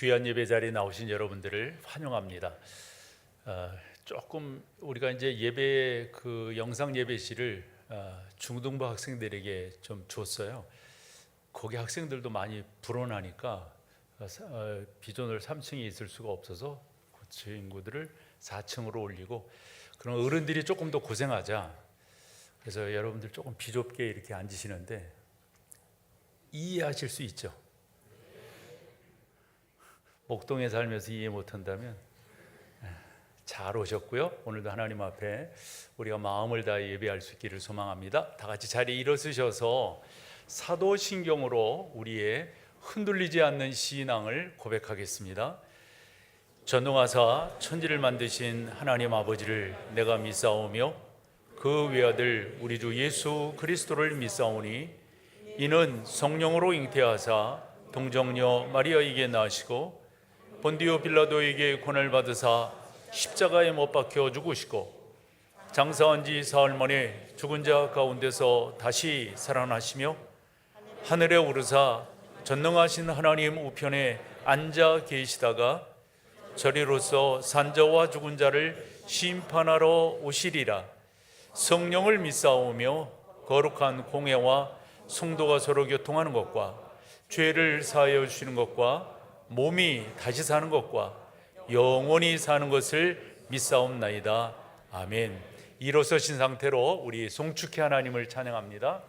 귀한 예배 자리에 나오신 여러분들을 환영합니다. 조금 우리가 이제 예배 그 영상 예배실을 중등부 학생들에게 좀 줬어요. 거기 학생들도 많이 불어나니까 비전홀 3층에 있을 수가 없어서 그 친구들을 4층으로 올리고, 그럼 어른들이 조금 더 고생하자. 그래서 여러분들 조금 비좁게 이렇게 앉으시는데 이해하실 수 있죠? 목동에 살면서 이해 못한다면 잘 오셨고요. 오늘도 하나님 앞에 우리가 마음을 다해 예배할 수 있기를 소망합니다. 다 같이 자리에 일어서셔서 사도신경으로 우리의 흔들리지 않는 신앙을 고백하겠습니다. 전능하사 천지를 만드신 하나님 아버지를 내가 믿사오며 그 외아들 우리 주 예수 그리스도를 믿사오니 이는 성령으로 잉태하사 동정녀 마리아에게 나시고 본디오 빌라도에게 고난을 받으사 십자가에 못 박혀 죽으시고 장사한 지 사흘 만에 죽은 자 가운데서 다시 살아나시며 하늘에 오르사 전능하신 하나님 우편에 앉아 계시다가 저리로서 산자와 죽은 자를 심판하러 오시리라. 성령을 믿사오며 거룩한 공회와 성도가 서로 교통하는 것과 죄를 사하여 주시는 것과 몸이 다시 사는 것과 영원히 사는 것을 믿사옵나이다. 아멘. 일어서신 상태로 우리 송축회 하나님을 찬양합니다.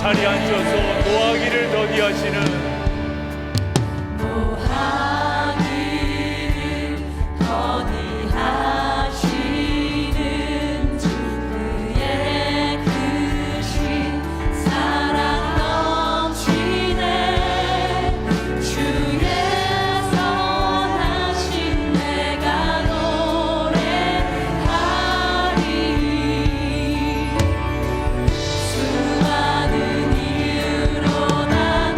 자리에 앉아서 노하기를 더디하시는 수많은 이유로 난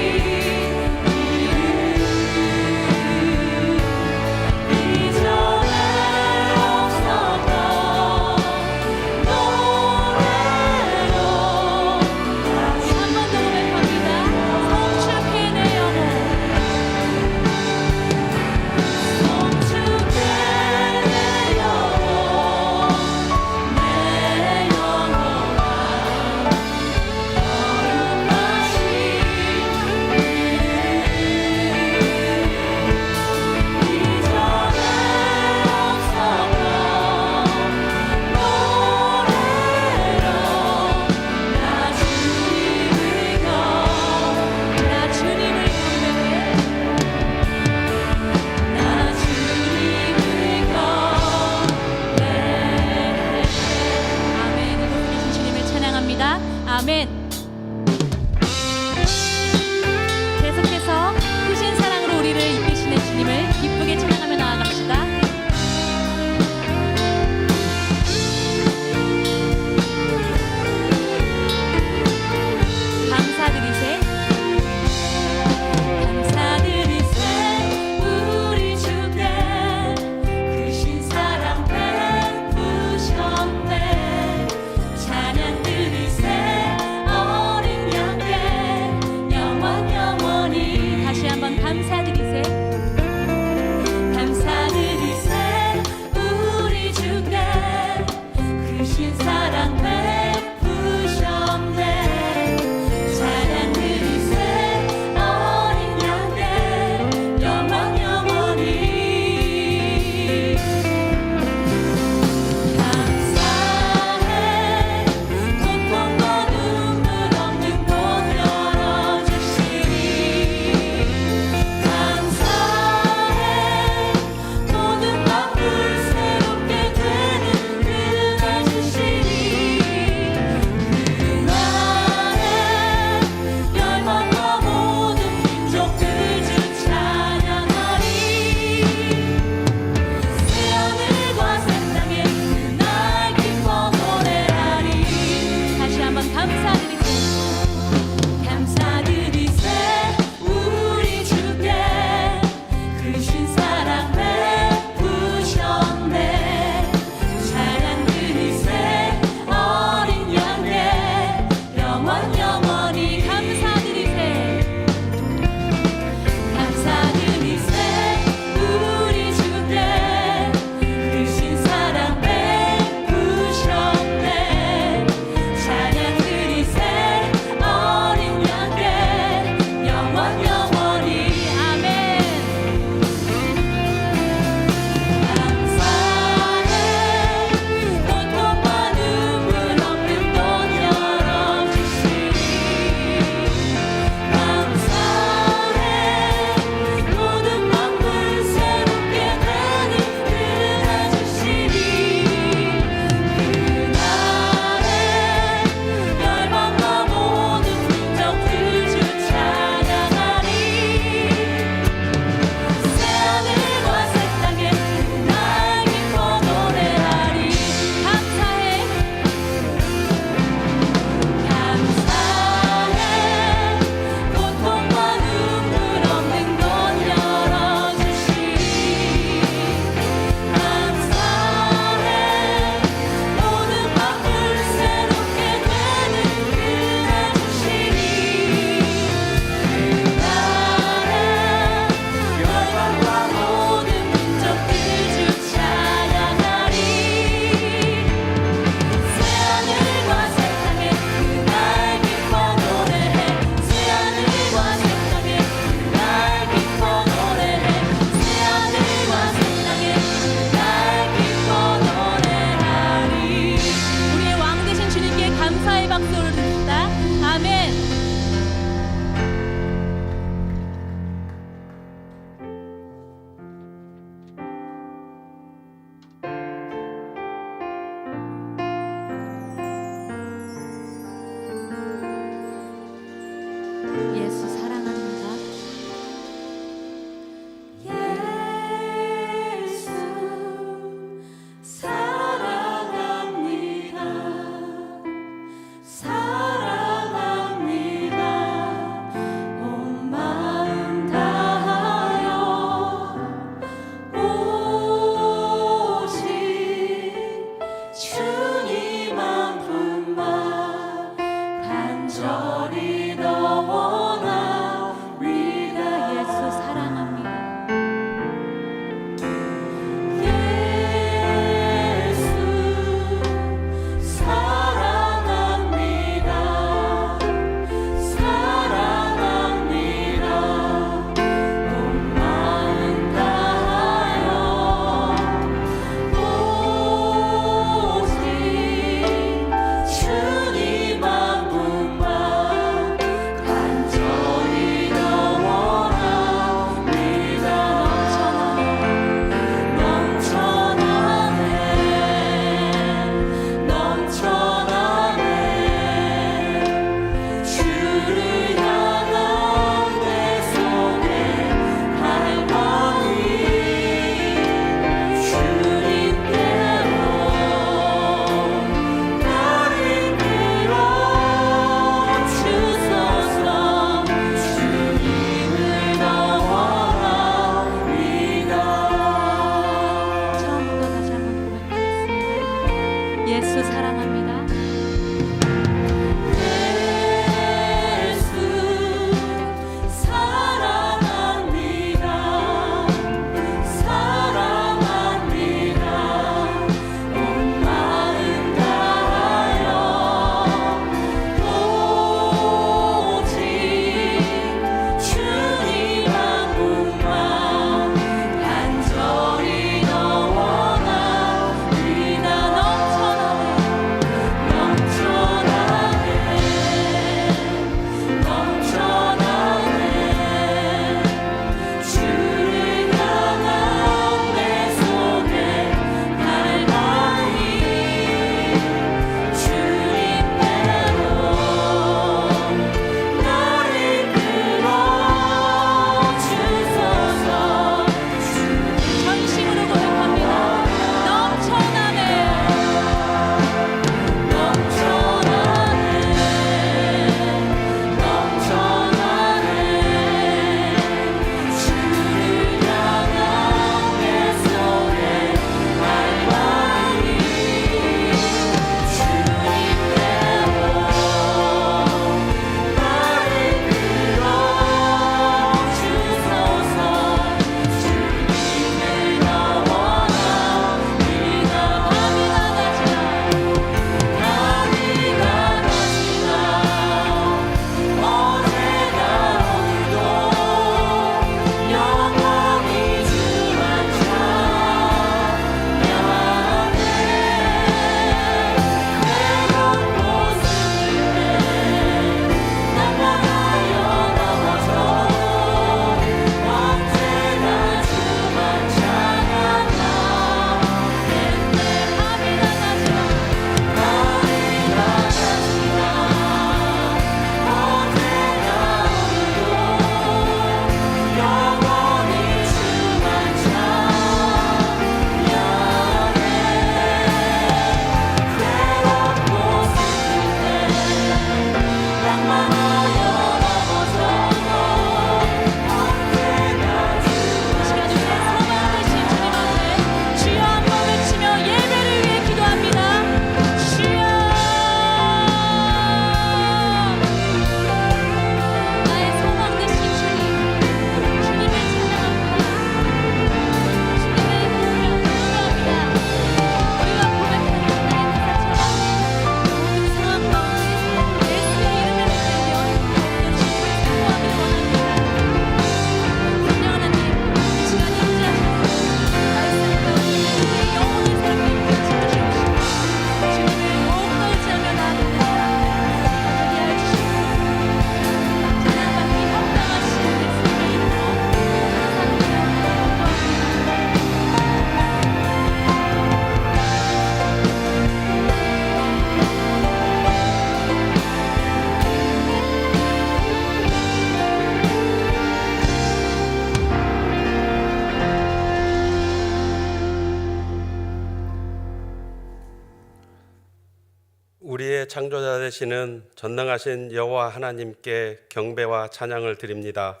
우주의 창조자 되시는 전능하신 여호와 하나님께 경배와 찬양을 드립니다.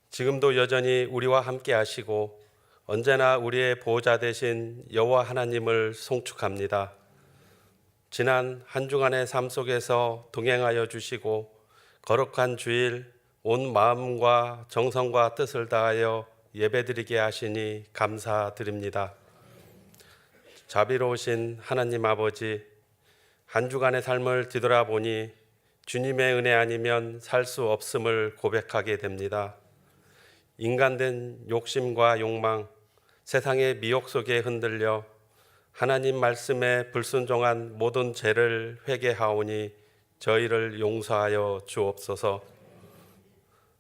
지금도 여전히 우리와 함께 하시고 언제나 우리의 보호자 되신 여호와 하나님을 송축합니다. 지난 한 주간의 삶 속에서 동행하여 주시고 거룩한 주일 온 마음과 정성과 뜻을 다하여 예배드리게 하시니 감사드립니다. 자비로우신 하나님 아버지, 한 주간의 삶을 뒤돌아보니 주님의 은혜 아니면 살 수 없음을 고백하게 됩니다. 인간된 욕심과 욕망, 세상의 미혹 속에 흔들려 하나님 말씀에 불순종한 모든 죄를 회개하오니 저희를 용서하여 주옵소서.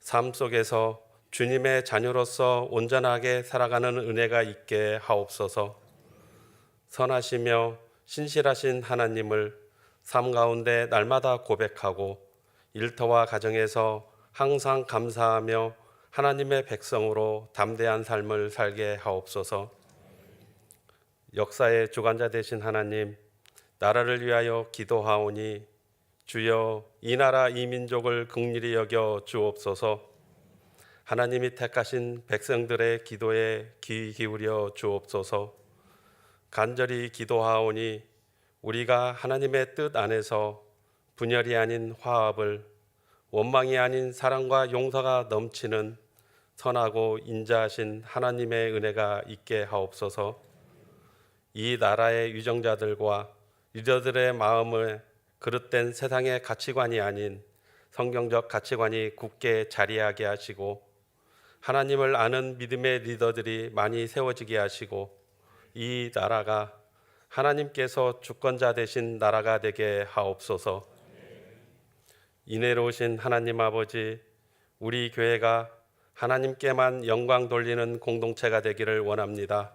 삶 속에서 주님의 자녀로서 온전하게 살아가는 은혜가 있게 하옵소서. 선하시며 신실하신 하나님을 삶 가운데 날마다 고백하고 일터와 가정에서 항상 감사하며 하나님의 백성으로 담대한 삶을 살게 하옵소서. 역사의 주관자 되신 하나님, 나라를 위하여 기도하오니 주여 이 나라 이 민족을 긍휼히 여겨 주옵소서. 하나님이 택하신 백성들의 기도에 귀 기울여 주옵소서. 간절히 기도하오니 우리가 하나님의 뜻 안에서 분열이 아닌 화합을, 원망이 아닌 사랑과 용서가 넘치는 선하고 인자하신 하나님의 은혜가 있게 하옵소서. 이 나라의 유정자들과 리더들의 마음을 그릇된 세상의 가치관이 아닌 성경적 가치관이 굳게 자리하게 하시고 하나님을 아는 믿음의 리더들이 많이 세워지게 하시고 이 나라가 하나님께서 주권자 되신 나라가 되게 하옵소서. 인애로우신 하나님 아버지, 우리 교회가 하나님께만 영광 돌리는 공동체가 되기를 원합니다.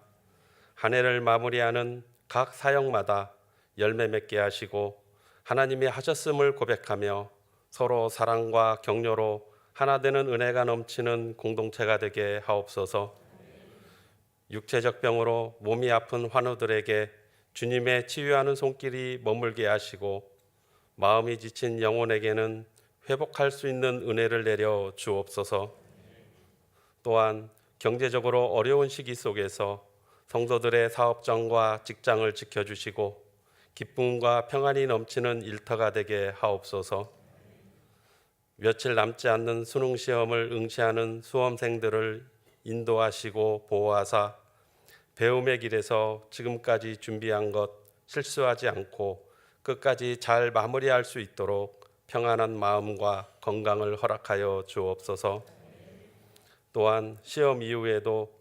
한 해를 마무리하는 각 사역마다 열매 맺게 하시고 하나님이 하셨음을 고백하며 서로 사랑과 격려로 하나 되는 은혜가 넘치는 공동체가 되게 하옵소서. 육체적 병으로 몸이 아픈 환우들에게 주님의 치유하는 손길이 머물게 하시고 마음이 지친 영혼에게는 회복할 수 있는 은혜를 내려 주옵소서. 또한 경제적으로 어려운 시기 속에서 성도들의 사업장과 직장을 지켜주시고 기쁨과 평안이 넘치는 일터가 되게 하옵소서. 며칠 남지 않는 수능 시험을 응시하는 수험생들을 인도하시고 보호하사 배움의 길에서 지금까지 준비한 것 실수하지 않고 끝까지 잘 마무리할 수 있도록 평안한 마음과 건강을 허락하여 주옵소서. 또한 시험 이후에도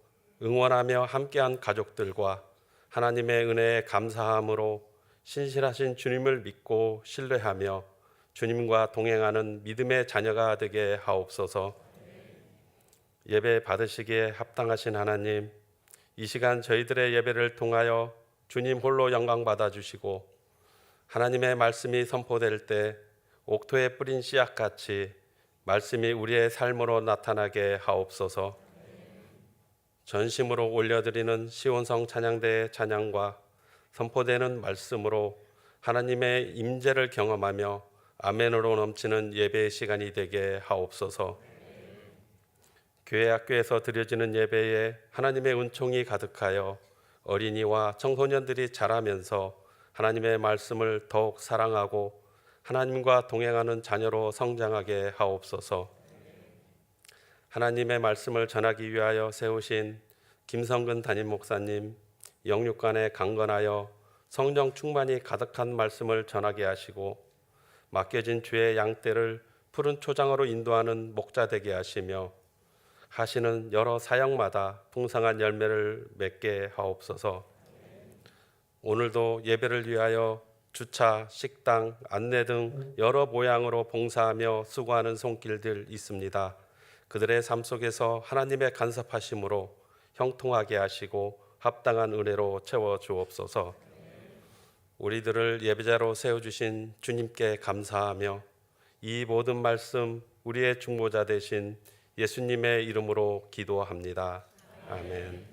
응원하며 함께한 가족들과 하나님의 은혜에 감사함으로 신실하신 주님을 믿고 신뢰하며 주님과 동행하는 믿음의 자녀가 되게 하옵소서. 예배 받으시기에 합당하신 하나님, 이 시간 저희들의 예배를 통하여 주님 홀로 영광 받아주시고 하나님의 말씀이 선포될 때 옥토에 뿌린 씨앗같이 말씀이 우리의 삶으로 나타나게 하옵소서. 전심으로 올려드리는 시온성 찬양대의 찬양과 선포되는 말씀으로 하나님의 임재를 경험하며 아멘으로 넘치는 예배의 시간이 되게 하옵소서. 교회 학교에서 드려지는 예배에 하나님의 은총이 가득하여 어린이와 청소년들이 자라면서 하나님의 말씀을 더욱 사랑하고 하나님과 동행하는 자녀로 성장하게 하옵소서. 하나님의 말씀을 전하기 위하여 세우신 김성근 담임 목사님, 영육간에 강건하여 성령 충만이 가득한 말씀을 전하게 하시고 맡겨진 주의 양떼를 푸른 초장으로 인도하는 목자 되게 하시며 하시는 여러 사역마다 풍성한 열매를 맺게 하옵소서. 오늘도 예배를 위하여 주차, 식당, 안내 등 여러 모양으로 봉사하며 수고하는 손길들 있습니다. 그들의 삶 속에서 하나님의 간섭하심으로 형통하게 하시고 합당한 은혜로 채워 주옵소서. 우리들을 예배자로 세워주신 주님께 감사하며 이 모든 말씀 우리의 중보자 되신 예수님의 이름으로 기도합니다. 아멘.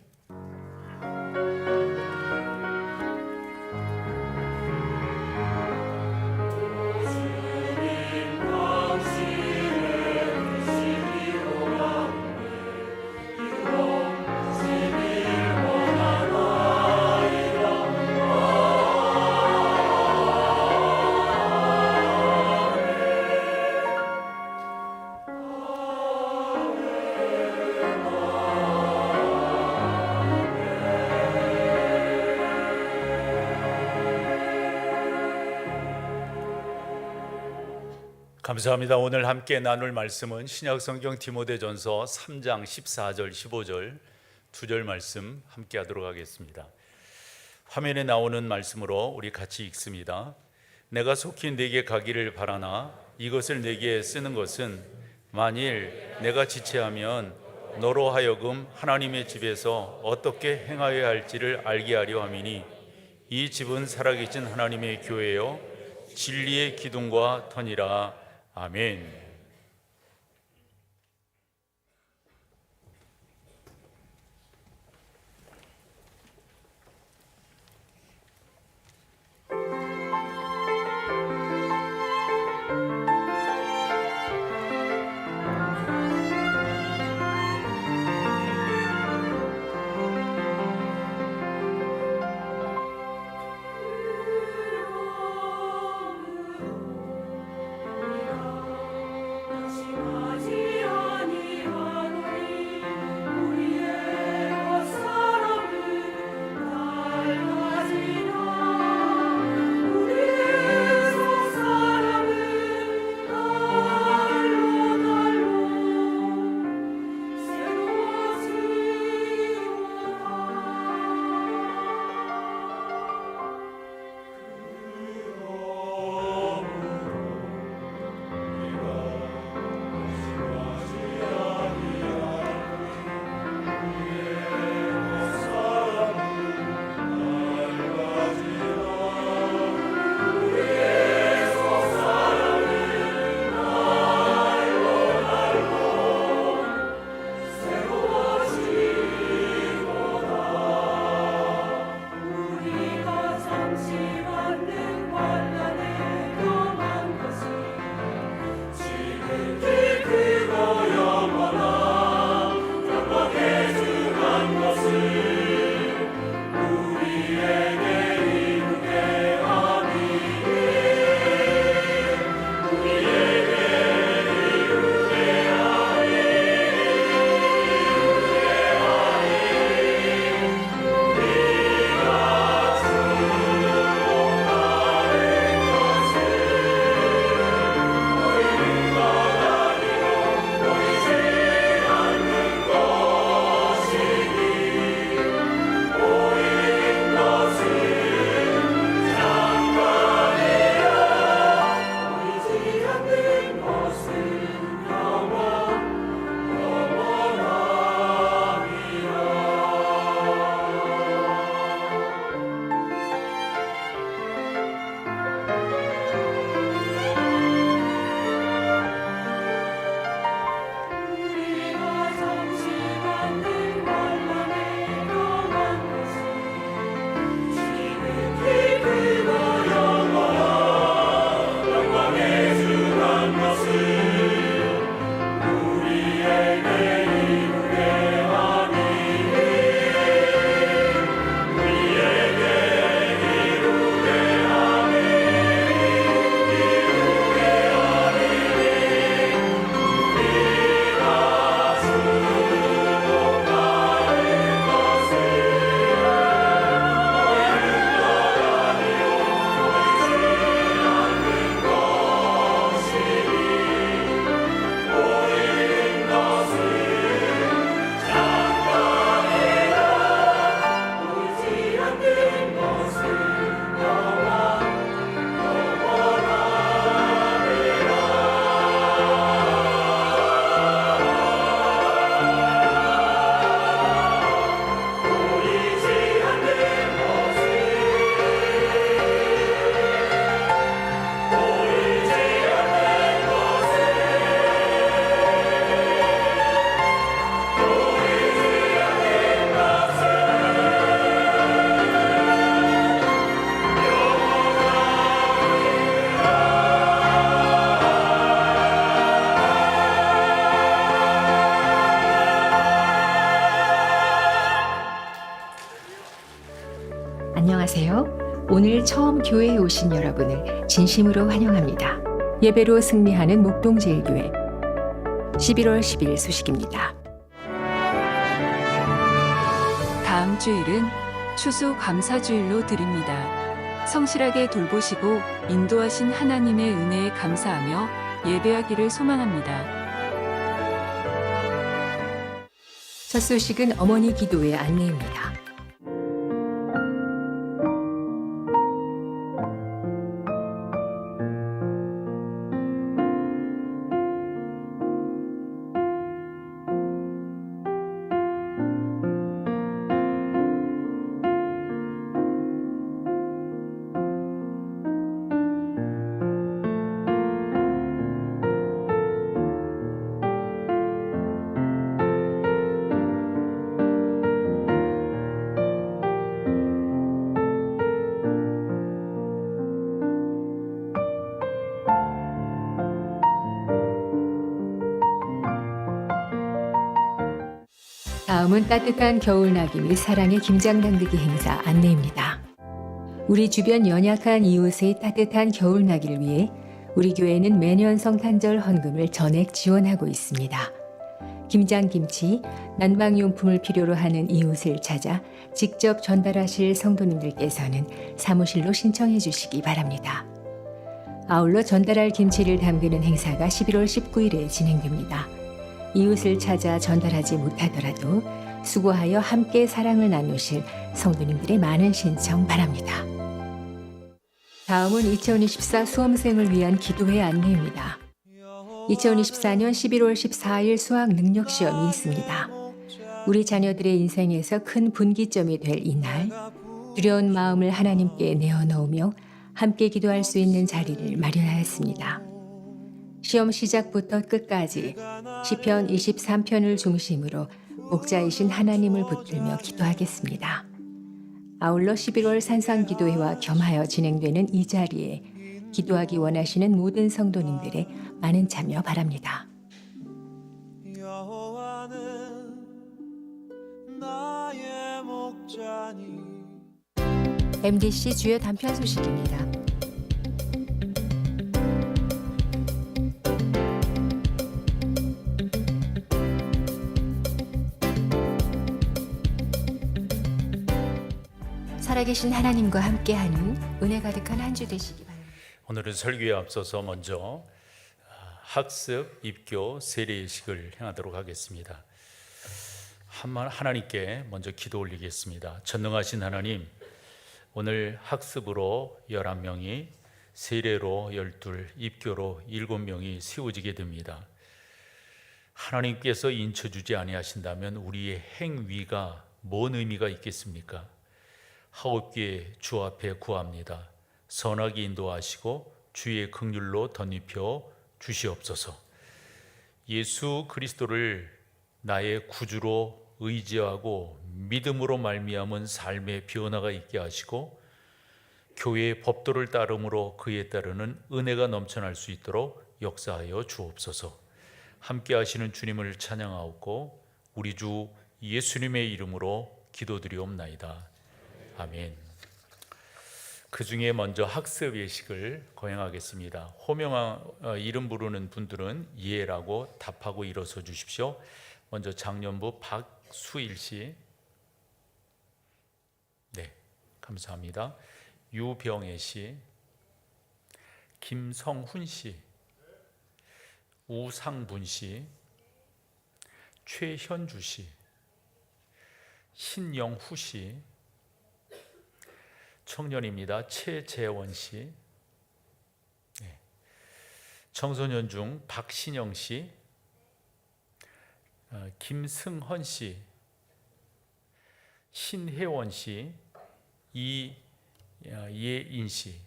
감사합니다. 오늘 함께 나눌 말씀은 신약성경 디모데전서 3장 14절 15절 2절 말씀 함께 하도록 하겠습니다. 화면에 나오는 말씀으로 우리 같이 읽습니다. 내가 속히 네게 가기를 바라나 이것을 네게 쓰는 것은 만일 내가 지체하면 너로 하여금 하나님의 집에서 어떻게 행하여야 할지를 알게 하려 함이니 이 집은 살아계신 하나님의 교회요 진리의 기둥과 터니라. 아멘. 안녕하세요. 오늘 처음 교회에 오신 여러분을 진심으로 환영합니다. 예배로 승리하는 목동제일교회 11월 10일 소식입니다. 다음 주일은 추수 감사주일로 드립니다. 성실하게 돌보시고 인도하신 하나님의 은혜에 감사하며 예배하기를 소망합니다. 첫 소식은 어머니 기도의 안내입니다. 다음은 따뜻한 겨울나기 및 사랑의 김장당기기 행사 안내입니다. 우리 주변 연약한 이웃의 따뜻한 겨울나기를 위해 우리 교회는 매년 성탄절 헌금을 전액 지원하고 있습니다. 김장김치, 난방용품을 필요로 하는 이웃을 찾아 직접 전달하실 성도님들께서는 사무실로 신청해 주시기 바랍니다. 아울러 전달할 김치를 담그는 행사가 11월 19일에 진행됩니다. 이웃을 찾아 전달하지 못하더라도 수고하여 함께 사랑을 나누실 성도님들의 많은 신청 바랍니다. 다음은 2024 수험생을 위한 기도회 안내입니다. 2024년 11월 14일 수학 능력 시험이 있습니다. 우리 자녀들의 인생에서 큰 분기점이 될 이날, 두려운 마음을 하나님께 내어놓으며 함께 기도할 수 있는 자리를 마련하였습니다. 시험 시작부터 끝까지 시편 23편을 중심으로 목자이신 하나님을 붙들며 기도하겠습니다. 아울러 11월 산상기도회와 겸하여 진행되는 이 자리에 기도하기 원하시는 모든 성도님들의 많은 참여 바랍니다. MDC 주요 단편 소식입니다. 살아계신 하나님과 함께하는 은혜 가득한 한 주 되시기 바랍니다. 오늘은 설교에 앞서서 먼저 학습, 입교, 세례식을 행하도록 하겠습니다. 하나님께 먼저 기도 올리겠습니다. 전능하신 하나님, 오늘 학습으로 11명이, 세례로 12, 입교로 7명이 세워지게 됩니다. 하나님께서 인쳐주지 아니하신다면 우리의 행위가 뭔 의미가 있겠습니까? 하옵기에 주 앞에 구합니다. 선하게 인도하시고 주의 긍휼로 덧입혀 주시옵소서. 예수 그리스도를 나의 구주로 의지하고 믿음으로 말미암은 삶의 변화가 있게 하시고 교회의 법도를 따름으로 그에 따르는 은혜가 넘쳐날 수 있도록 역사하여 주옵소서. 함께 하시는 주님을 찬양하옵고 우리 주 예수님의 이름으로 기도드리옵나이다. 아멘. 그 중에 먼저 학습 예식을 거행하겠습니다. 호명한 이름 부르는 분들은 예라고 답하고 일어서 주십시오. 먼저 장년부 박수일 씨. 네, 감사합니다. 유병애 씨, 김성훈 씨, 우상분 씨, 최현주 씨, 신영후 씨, 청년입니다. 최재원 씨, 네. 청소년 중 박신영 씨, 김승헌 씨, 신혜원 씨, 이예인 씨.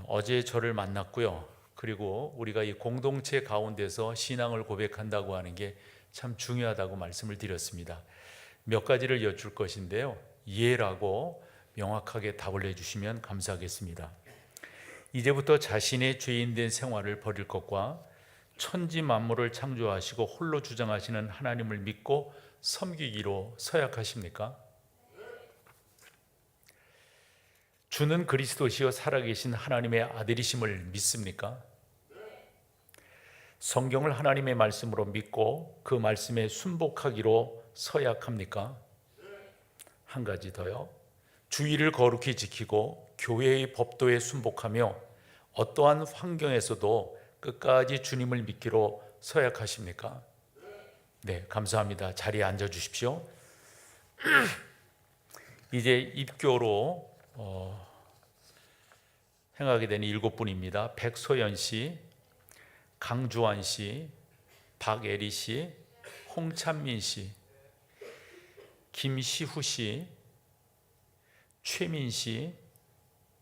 어제 저를 만났고요. 그리고 우리가 이 공동체 가운데서 신앙을 고백한다고 하는 게 참 중요하다고 말씀을 드렸습니다. 몇 가지를 여쭐 것인데요. 예라고 명확하게 답을 해주시면 감사하겠습니다. 이제부터 자신의 죄인된 생활을 버릴 것과 천지 만물을 창조하시고 홀로 주장하시는 하나님을 믿고 섬기기로 서약하십니까? 주는 그리스도시요 살아계신 하나님의 아들이심을 믿습니까? 성경을 하나님의 말씀으로 믿고 그 말씀에 순복하기로 서약합니까? 한 가지 더요. 주의를 거룩히 지키고 교회의 법도에 순복하며 어떠한 환경에서도 끝까지 주님을 믿기로 서약하십니까? 네, 감사합니다. 자리에 앉아 주십시오. 이제 입교로 행하게 되는 7분입니다. 백소연 씨, 강주환 씨, 박애리 씨, 홍찬민 씨, 김시후 씨, 최민 씨,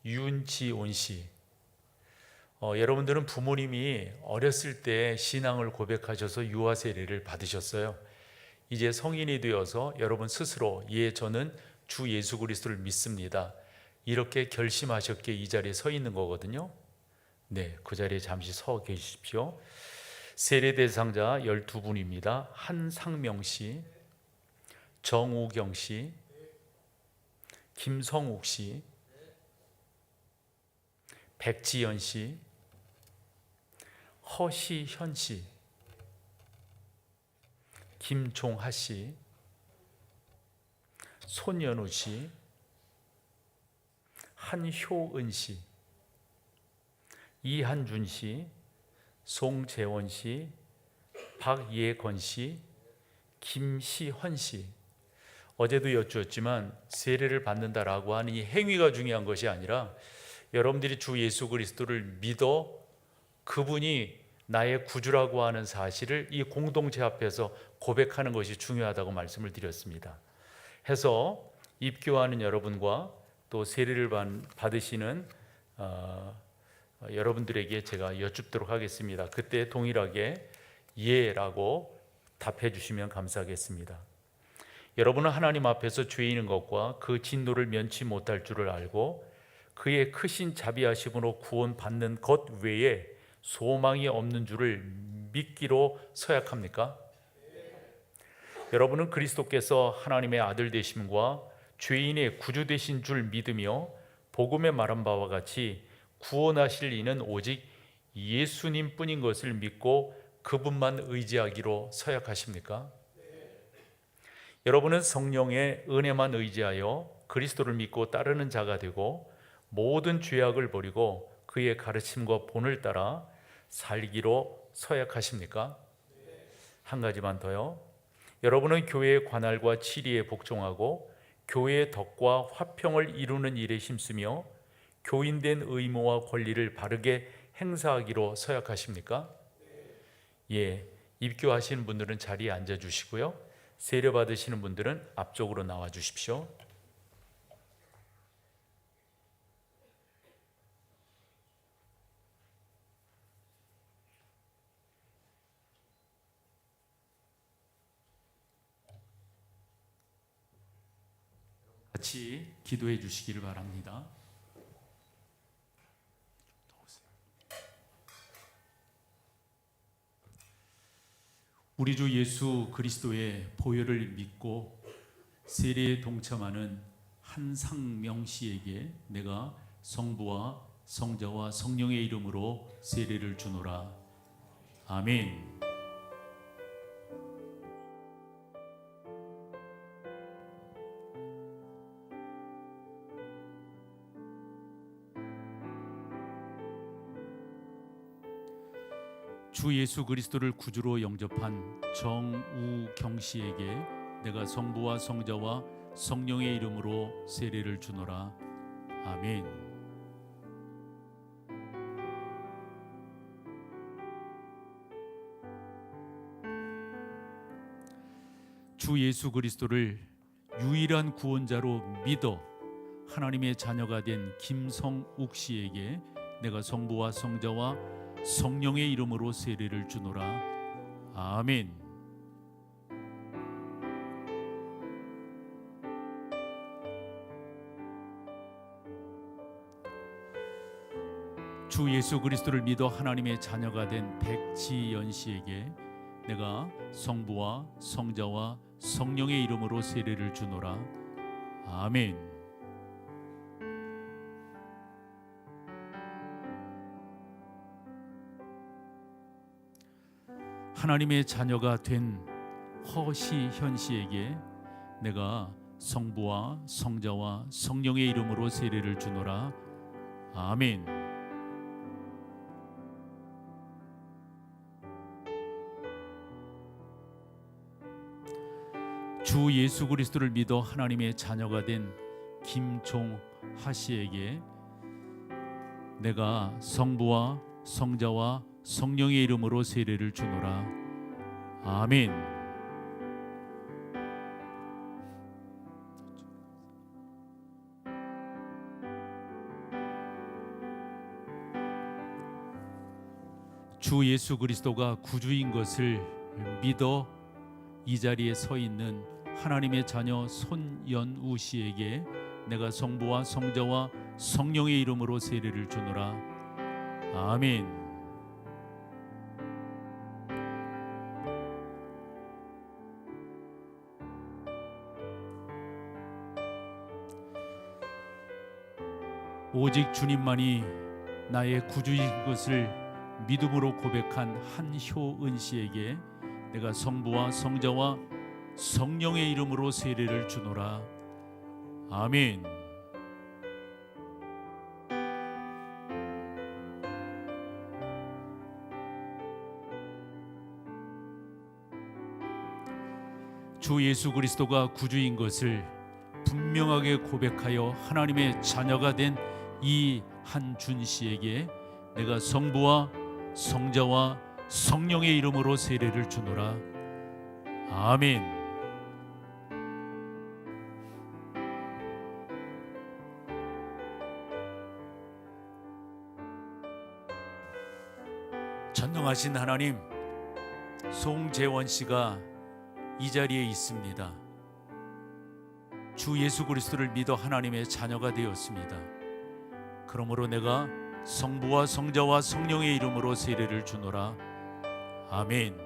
윤지온 씨. 여러분들은 부모님이 어렸을 때 신앙을 고백하셔서 유아 세례를 받으셨어요. 이제 성인이 되어서 여러분 스스로 저는 주 예수 그리스도를 믿습니다. 이렇게 결심하셨기에 이 자리에 서 있는 거거든요. 네, 그 자리에 잠시 서 계십시오. 세례 대상자 12분입니다. 한상명 씨, 정우경 씨, 김성욱 씨, 백지연 씨, 허시현 씨, 김종하 씨, 손연우 씨, 한효은 씨, 이한준 씨, 송재원 씨, 박예건 씨, 김시헌 씨. 어제도 여쭈었지만 세례를 받는다라고 하는 이 행위가 중요한 것이 아니라 여러분들이 주 예수 그리스도를 믿어 그분이 나의 구주라고 하는 사실을 이 공동체 앞에서 고백하는 것이 중요하다고 말씀을 드렸습니다. 해서 입교하는 여러분과 또 세례를 받으시는 여러분들에게 제가 여쭙도록 하겠습니다. 그때 동일하게 예라고 답해 주시면 감사하겠습니다. 여러분은 하나님 앞에서 죄인인 것과 그 진노를 면치 못할 줄을 알고 그의 크신 자비하심으로 구원받는 것 외에 소망이 없는 줄을 믿기로 서약합니까? 여러분은 그리스도께서 하나님의 아들 되심과 죄인의 구주 되신 줄 믿으며 복음에 말한 바와 같이 구원하실 이는 오직 예수님 뿐인 것을 믿고 그분만 의지하기로 서약하십니까? 여러분은 성령의 은혜만 의지하여 그리스도를 믿고 따르는 자가 되고 모든 죄악을 버리고 그의 가르침과 본을 따라 살기로 서약하십니까? 한 가지만 더요. 여러분은 교회의 관할과 치리에 복종하고 교회의 덕과 화평을 이루는 일에 힘쓰며 교인된 의무와 권리를 바르게 행사하기로 서약하십니까? 예, 입교하시는 분들은 자리에 앉아 주시고요. 세례 받으시는 분들은 앞쪽으로 나와 주십시오. 같이 기도해 주시기를 바랍니다. 우리 주 예수 그리스도의 보혈을 믿고 세례에 동참하는 한상명 씨에게 내가 성부와 성자와 성령의 이름으로 세례를 주노라. 아멘. 주 예수 그리스도를 구주로 영접한 정우경 씨에게 내가 성부와 성자와 성령의 이름으로 세례를 주노라. 아멘. 주 예수 그리스도를 유일한 구원자로 믿어 하나님의 자녀가 된 김성욱 씨에게 내가 성부와 성자와 성령의 이름으로 세례를 주노라. 아멘. 주 예수 그리스도를 믿어 하나님의 자녀가 된 백지연 씨에게 내가 성부와 성자와 성령의 이름으로 세례를 주노라. 아멘. 하나님의 자녀가 된 허시현 씨에게 내가 성부와 성자와 성령의 이름으로 세례를 주노라. 아멘. 주 예수 그리스도를 믿어 하나님의 자녀가 된 김종하 씨에게 내가 성부와 성자와 성령의 이름으로 세례를 주노라. 아멘. 주 예수 그리스도가 구주인 것을 믿어 이 자리에 서 있는 하나님의 자녀 손연우 씨에게 내가 성부와 성자와 성령의 이름으로 세례를 주노라. 아멘. 오직 주님만이 나의 구주인 것을 믿음으로 고백한 한효은 씨에게 내가 성부와 성자와 성령의 이름으로 세례를 주노라. 아멘. 주 예수 그리스도가 구주인 것을 분명하게 고백하여 하나님의 자녀가 된 이한준 씨에게 내가 성부와 성자와 성령의 이름으로 세례를 주노라. 아멘. 전능하신 하나님, 송재원 씨가 이 자리에 있습니다. 주 예수 그리스도를 믿어 하나님의 자녀가 되었습니다. 그러므로 내가 성부와 성자와 성령의 이름으로 세례를 주노라. 아멘.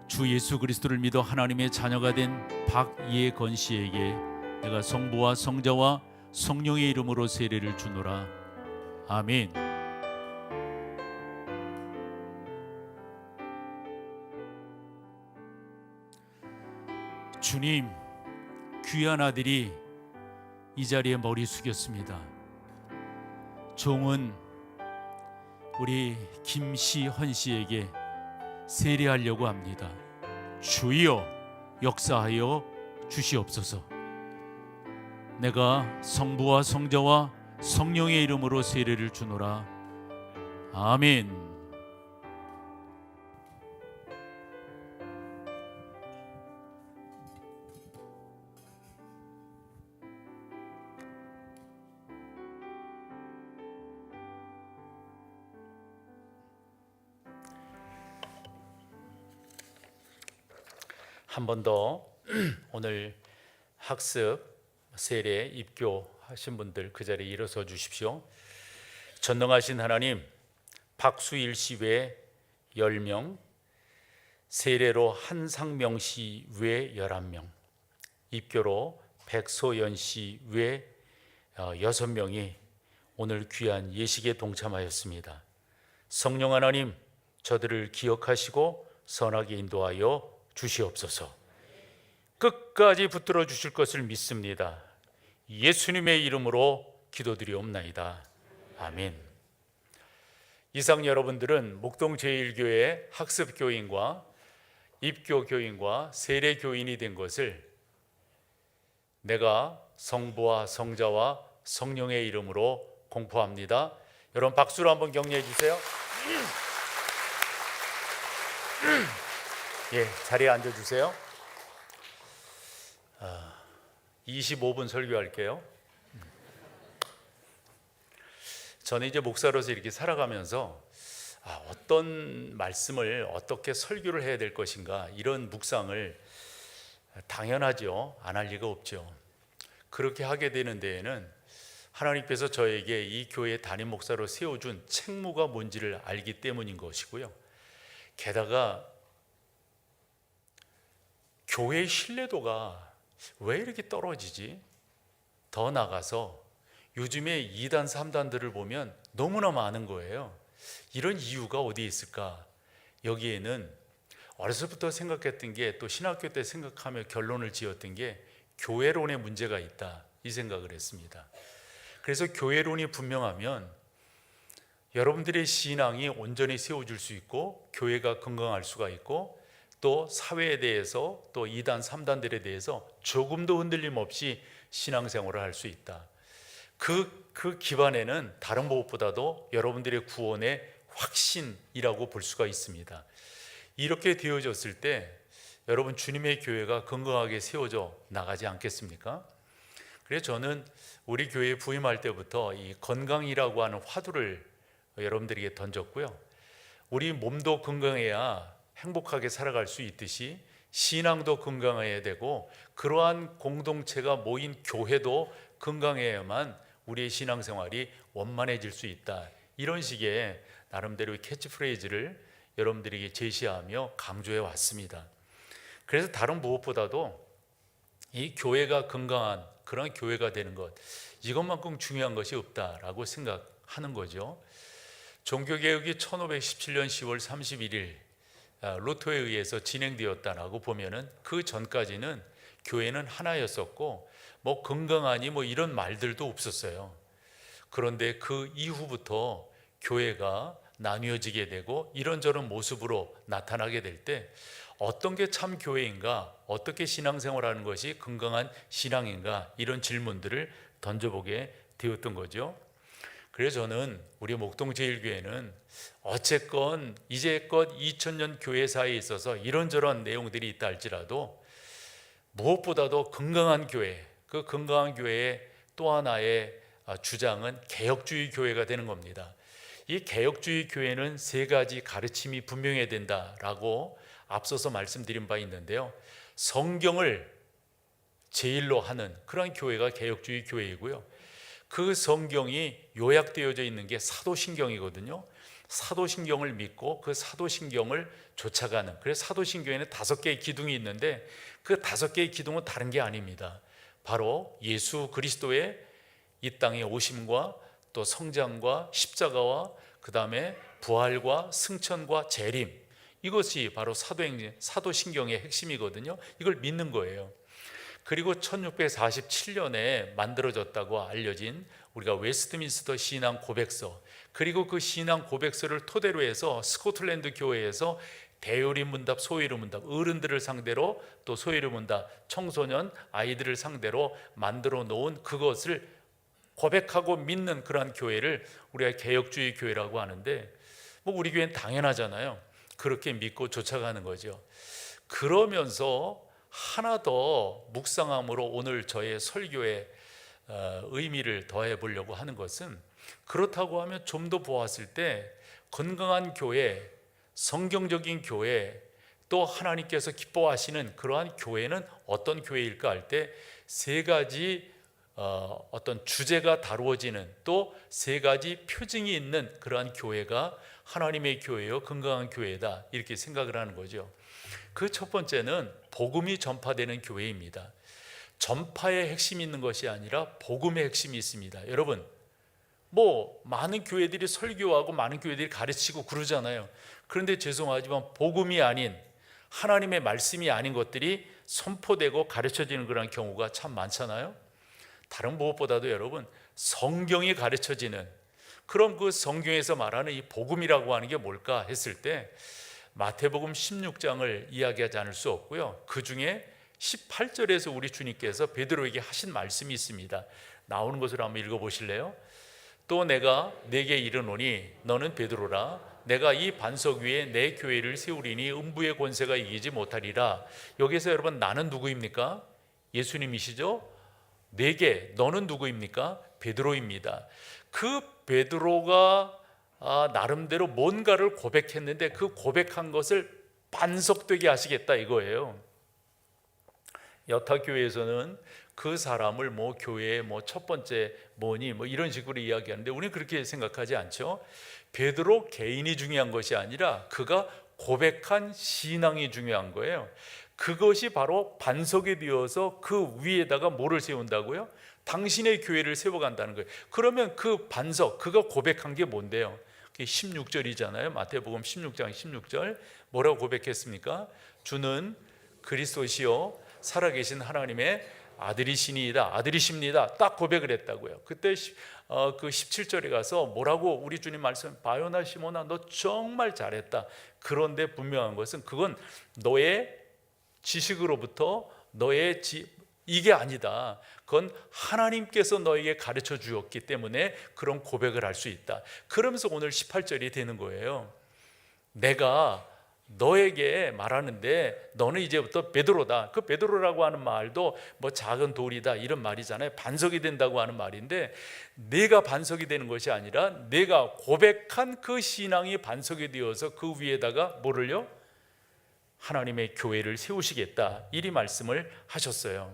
주 예수 그리스도를 믿어 하나님의 자녀가 된 박예건 씨에게 내가 성부와 성자와 성령의 이름으로 세례를 주노라. 아멘. 주님, 귀한 아들이 이 자리에 머리 숙였습니다. 종은 우리 김시헌 씨에게 세례하려고 합니다. 주여 역사하여 주시옵소서. 내가 성부와 성자와 성령의 이름으로 세례를 주노라. 아멘. 한 번 더 오늘 학습 세례 입교하신 분들 그 자리에 일어서 주십시오. 전능하신 하나님, 박수일 씨 외 10명, 세례로 한상명 씨 외 11명, 입교로 백소연 씨 외 6명이 오늘 귀한 예식에 동참하였습니다. 성령 하나님, 저들을 기억하시고 선하게 인도하여 주시옵소서. 끝까지 붙들어 주실 것을 믿습니다. 예수님의 이름으로 기도드리옵나이다. 아멘. 이상 여러분들은 목동 제1교회 학습교인과 입교교인과 세례교인이 된 것을 내가 성부와 성자와 성령의 이름으로 공포합니다. 여러분 박수로 한번 격려해 주세요. 예, 자리에 앉아 주세요. 25분 설교할게요. 저는 이제 목사로서 이렇게 살아가면서 어떤 말씀을 어떻게 설교를 해야 될 것인가 이런 묵상을 당연하죠. 안 할 리가 없죠. 그렇게 하게 되는 데에는 하나님께서 저에게 이 교회 담임 목사로 세워준 책무가 뭔지를 알기 때문인 것이고요. 게다가 교회의 신뢰도가 왜 이렇게 떨어지지? 더 나가서 요즘에 2단, 3단들을 보면 너무나 많은 거예요. 이런 이유가 어디에 있을까? 여기에는 어려서부터 생각했던 게, 또 신학교 때 생각하며 결론을 지었던 게 교회론의 문제가 있다, 이 생각을 했습니다. 그래서 교회론이 분명하면 여러분들의 신앙이 온전히 세워질 수 있고 교회가 건강할 수가 있고 또 사회에 대해서 또 2단, 3단들에 대해서 조금도 흔들림 없이 신앙생활을 할 수 있다. 그 기반에는 다른 무엇보다도 여러분들의 구원의 확신이라고 볼 수가 있습니다. 이렇게 되어졌을 때 여러분 주님의 교회가 건강하게 세워져 나가지 않겠습니까? 그래서 저는 우리 교회에 부임할 때부터 이 건강이라고 하는 화두를 여러분들에게 던졌고요. 우리 몸도 건강해야 행복하게 살아갈 수 있듯이 신앙도 건강해야 되고 그러한 공동체가 모인 교회도 건강해야만 우리의 신앙생활이 원만해질 수 있다. 이런 식의 나름대로의 캐치프레이즈를 여러분들에게 제시하며 강조해 왔습니다. 그래서 다른 무엇보다도 이 교회가 건강한 그런 교회가 되는 것, 이것만큼 중요한 것이 없다라고 생각하는 거죠. 종교개혁이 1517년 10월 31일 루터에 의해서 진행되었다라고 보면은 그 전까지는 교회는 하나였었고 뭐 건강하니 뭐 이런 말들도 없었어요. 그런데 그 이후부터 교회가 나뉘어지게 되고 이런저런 모습으로 나타나게 될 때 어떤 게 참 교회인가, 어떻게 신앙생활하는 것이 건강한 신앙인가, 이런 질문들을 던져보게 되었던 거죠. 그래서 저는 우리 목동제일교회는 어쨌건 이제껏 2000년 교회사에 있어서 이런저런 내용들이 있다 할지라도 무엇보다도 건강한 교회, 그 건강한 교회의 또 하나의 주장은 개혁주의 교회가 되는 겁니다. 이 개혁주의 교회는 세 가지 가르침이 분명해야 된다라고 앞서서 말씀드린 바 있는데요. 성경을 제일로 하는 그런 교회가 개혁주의 교회이고요. 그 성경이 요약되어져 있는 게 사도신경이거든요. 사도신경을 믿고 그 사도신경을 쫓아가는, 그래서 사도신경에는 5개의 기둥이 있는데 그 5개의 기둥은 다른 게 아닙니다. 바로 예수 그리스도의 이 땅에 오심과 또 성장과 십자가와 그 다음에 부활과 승천과 재림, 이것이 바로 사도신경의 핵심이거든요. 이걸 믿는 거예요. 그리고 1647년에 만들어졌다고 알려진 우리가 웨스트민스터 신앙 고백서, 그리고 그 신앙 고백서를 토대로 해서 스코틀랜드 교회에서 대요리 문답, 소요리 문답, 어른들을 상대로 또 소요리 문답, 청소년, 아이들을 상대로 만들어 놓은 그것을 고백하고 믿는 그러한 교회를 우리가 개혁주의 교회라고 하는데, 뭐 우리 교회는 당연하잖아요. 그렇게 믿고 쫓아가는 거죠. 그러면서 하나 더 묵상함으로 오늘 저의 설교의 의미를 더해 보려고 하는 것은, 그렇다고 하면 좀 더 보았을 때 건강한 교회, 성경적인 교회, 또 하나님께서 기뻐하시는 그러한 교회는 어떤 교회일까 할 때 세 가지 어떤 주제가 다루어지는, 또 세 가지 표징이 있는 그러한 교회가 하나님의 교회요, 건강한 교회다, 이렇게 생각을 하는 거죠. 그 첫 번째는 복음이 전파되는 교회입니다. 전파의 핵심이 있는 것이 아니라 복음의 핵심이 있습니다. 여러분, 뭐 많은 교회들이 설교하고 많은 교회들이 가르치고 그러잖아요. 그런데 죄송하지만 복음이 아닌, 하나님의 말씀이 아닌 것들이 선포되고 가르쳐지는 그런 경우가 참 많잖아요. 다른 무엇보다도 여러분, 성경이 가르쳐지는, 그럼 그 성경에서 말하는 이 복음이라고 하는 게 뭘까 했을 때 마태복음 16장을 이야기하지 않을 수 없고요. 그 중에 18절에서 우리 주님께서 베드로에게 하신 말씀이 있습니다. 나오는 것으로 한번 읽어보실래요? 또 내가 네게 이르노니 너는 베드로라, 내가 이 반석 위에 내 교회를 세우리니 음부의 권세가 이기지 못하리라. 여기서 여러분, 나는 누구입니까? 예수님이시죠? 네게, 너는 누구입니까? 베드로입니다. 그 베드로가 나름대로 뭔가를 고백했는데 그 고백한 것을 반석되게 하시겠다 이거예요. 여타교회에서는 그 사람을 뭐 교회의 뭐 첫 번째 뭐니 뭐 이런 식으로 이야기하는데 우리는 그렇게 생각하지 않죠. 베드로 개인이 중요한 것이 아니라 그가 고백한 신앙이 중요한 거예요. 그것이 바로 반석이 되어서 그 위에다가 뭐를 세운다고요? 당신의 교회를 세워간다는 거예요. 그러면 그 반석, 그가 고백한 게 뭔데요? 16절이잖아요. 마태복음 16장 16절 뭐라고 고백했습니까? 주는 그리스도시요 살아계신 하나님의 아들이시니이다, 아들이십니다. 딱 고백을 했다고요. 그때 그 17절에 가서 뭐라고 우리 주님 말씀, 바요나 시몬아 너 정말 잘했다. 그런데 분명한 것은 그건 너의 지식으로부터 너의 이게 아니다. 그건 하나님께서 너에게 가르쳐 주었기 때문에 그런 고백을 할 수 있다. 그러면서 오늘 18절이 되는 거예요. 내가 너에게 말하는데 너는 이제부터 베드로다. 그 베드로라고 하는 말도 뭐 작은 돌이다 이런 말이잖아요. 반석이 된다고 하는 말인데, 내가 반석이 되는 것이 아니라 내가 고백한 그 신앙이 반석이 되어서 그 위에다가 뭐를요? 하나님의 교회를 세우시겠다, 이리 말씀을 하셨어요.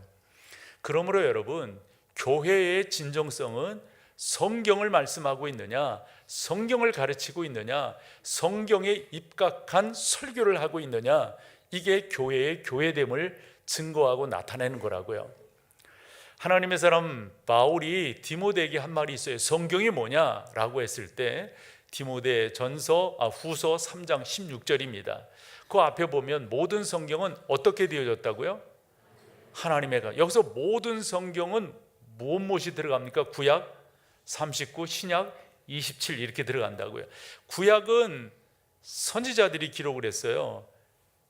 그러므로 여러분, 교회의 진정성은 성경을 말씀하고 있느냐, 성경을 가르치고 있느냐, 성경에 입각한 설교를 하고 있느냐, 이게 교회의 교회됨을 증거하고 나타내는 거라고요. 하나님의 사람 바울이 디모데에게 한 말이 있어요. 성경이 뭐냐라고 했을 때 디모데 후서 3장 16절입니다. 그 앞에 보면 모든 성경은 어떻게 되어졌다고요? 하나님의. 여기서 모든 성경은 무엇이 들어갑니까? 구약 39, 신약 27 이렇게 들어간다고요. 구약은 선지자들이 기록을 했어요.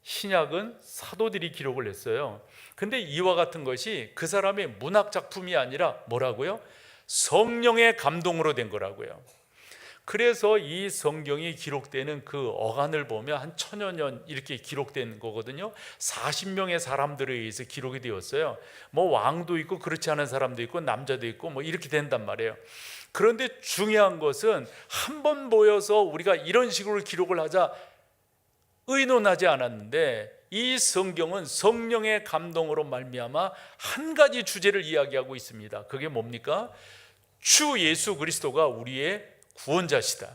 신약은 사도들이 기록을 했어요. 근데 이와 같은 것이 그 사람의 문학 작품이 아니라 뭐라고요? 성령의 감동으로 된 거라고요. 그래서 이 성경이 기록되는 그 어간을 보면 한 1000여 년 이렇게 기록된 거거든요. 40명의 사람들에 의해서 기록이 되었어요. 뭐 왕도 있고 그렇지 않은 사람도 있고 남자도 있고 뭐 이렇게 된단 말이에요. 그런데 중요한 것은 한 번 모여서 우리가 이런 식으로 기록을 하자 의논하지 않았는데, 이 성경은 성령의 감동으로 말미암아 한 가지 주제를 이야기하고 있습니다. 그게 뭡니까? 주 예수 그리스도가 우리의 구원자시다.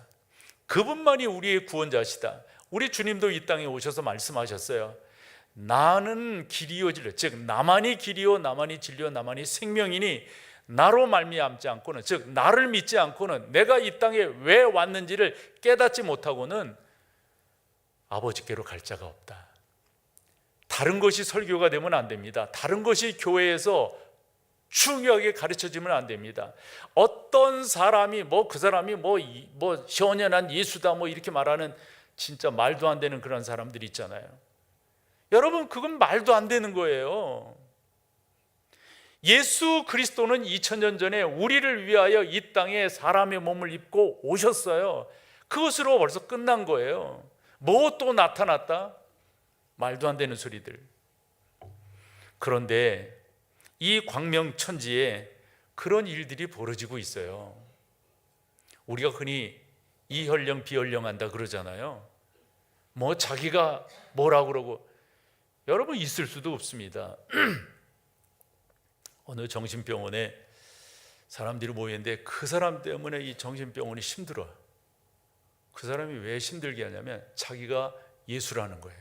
그분만이 우리의 구원자시다. 우리 주님도 이 땅에 오셔서 말씀하셨어요. 나는 길이요 진리, 즉 나만이 길이요 나만이 진리요 나만이 생명이니 나로 말미암지 않고는, 즉 나를 믿지 않고는, 내가 이 땅에 왜 왔는지를 깨닫지 못하고는 아버지께로 갈 자가 없다. 다른 것이 설교가 되면 안 됩니다. 다른 것이 교회에서 중요하게 가르쳐지면 안 됩니다. 어떤 사람이 그 사람이 현연한 예수다 이렇게 말하는 진짜 말도 안 되는 그런 사람들이 있잖아요. 여러분, 그건 말도 안 되는 거예요. 예수 그리스도는 2000년 전에 우리를 위하여 이 땅에 사람의 몸을 입고 오셨어요. 그것으로 벌써 끝난 거예요. 뭐 또 나타났다? 말도 안 되는 소리들. 그런데 이 광명천지에 그런 일들이 벌어지고 있어요. 우리가 흔히 이혈령 비혈령한다 그러잖아요. 자기가 뭐라고 그러고. 여러분, 있을 수도 없습니다. 어느 정신병원에 사람들이 모였는데 그 사람 때문에 이 정신병원이 힘들어. 그 사람이 왜 힘들게 하냐면 자기가 예수라는 거예요.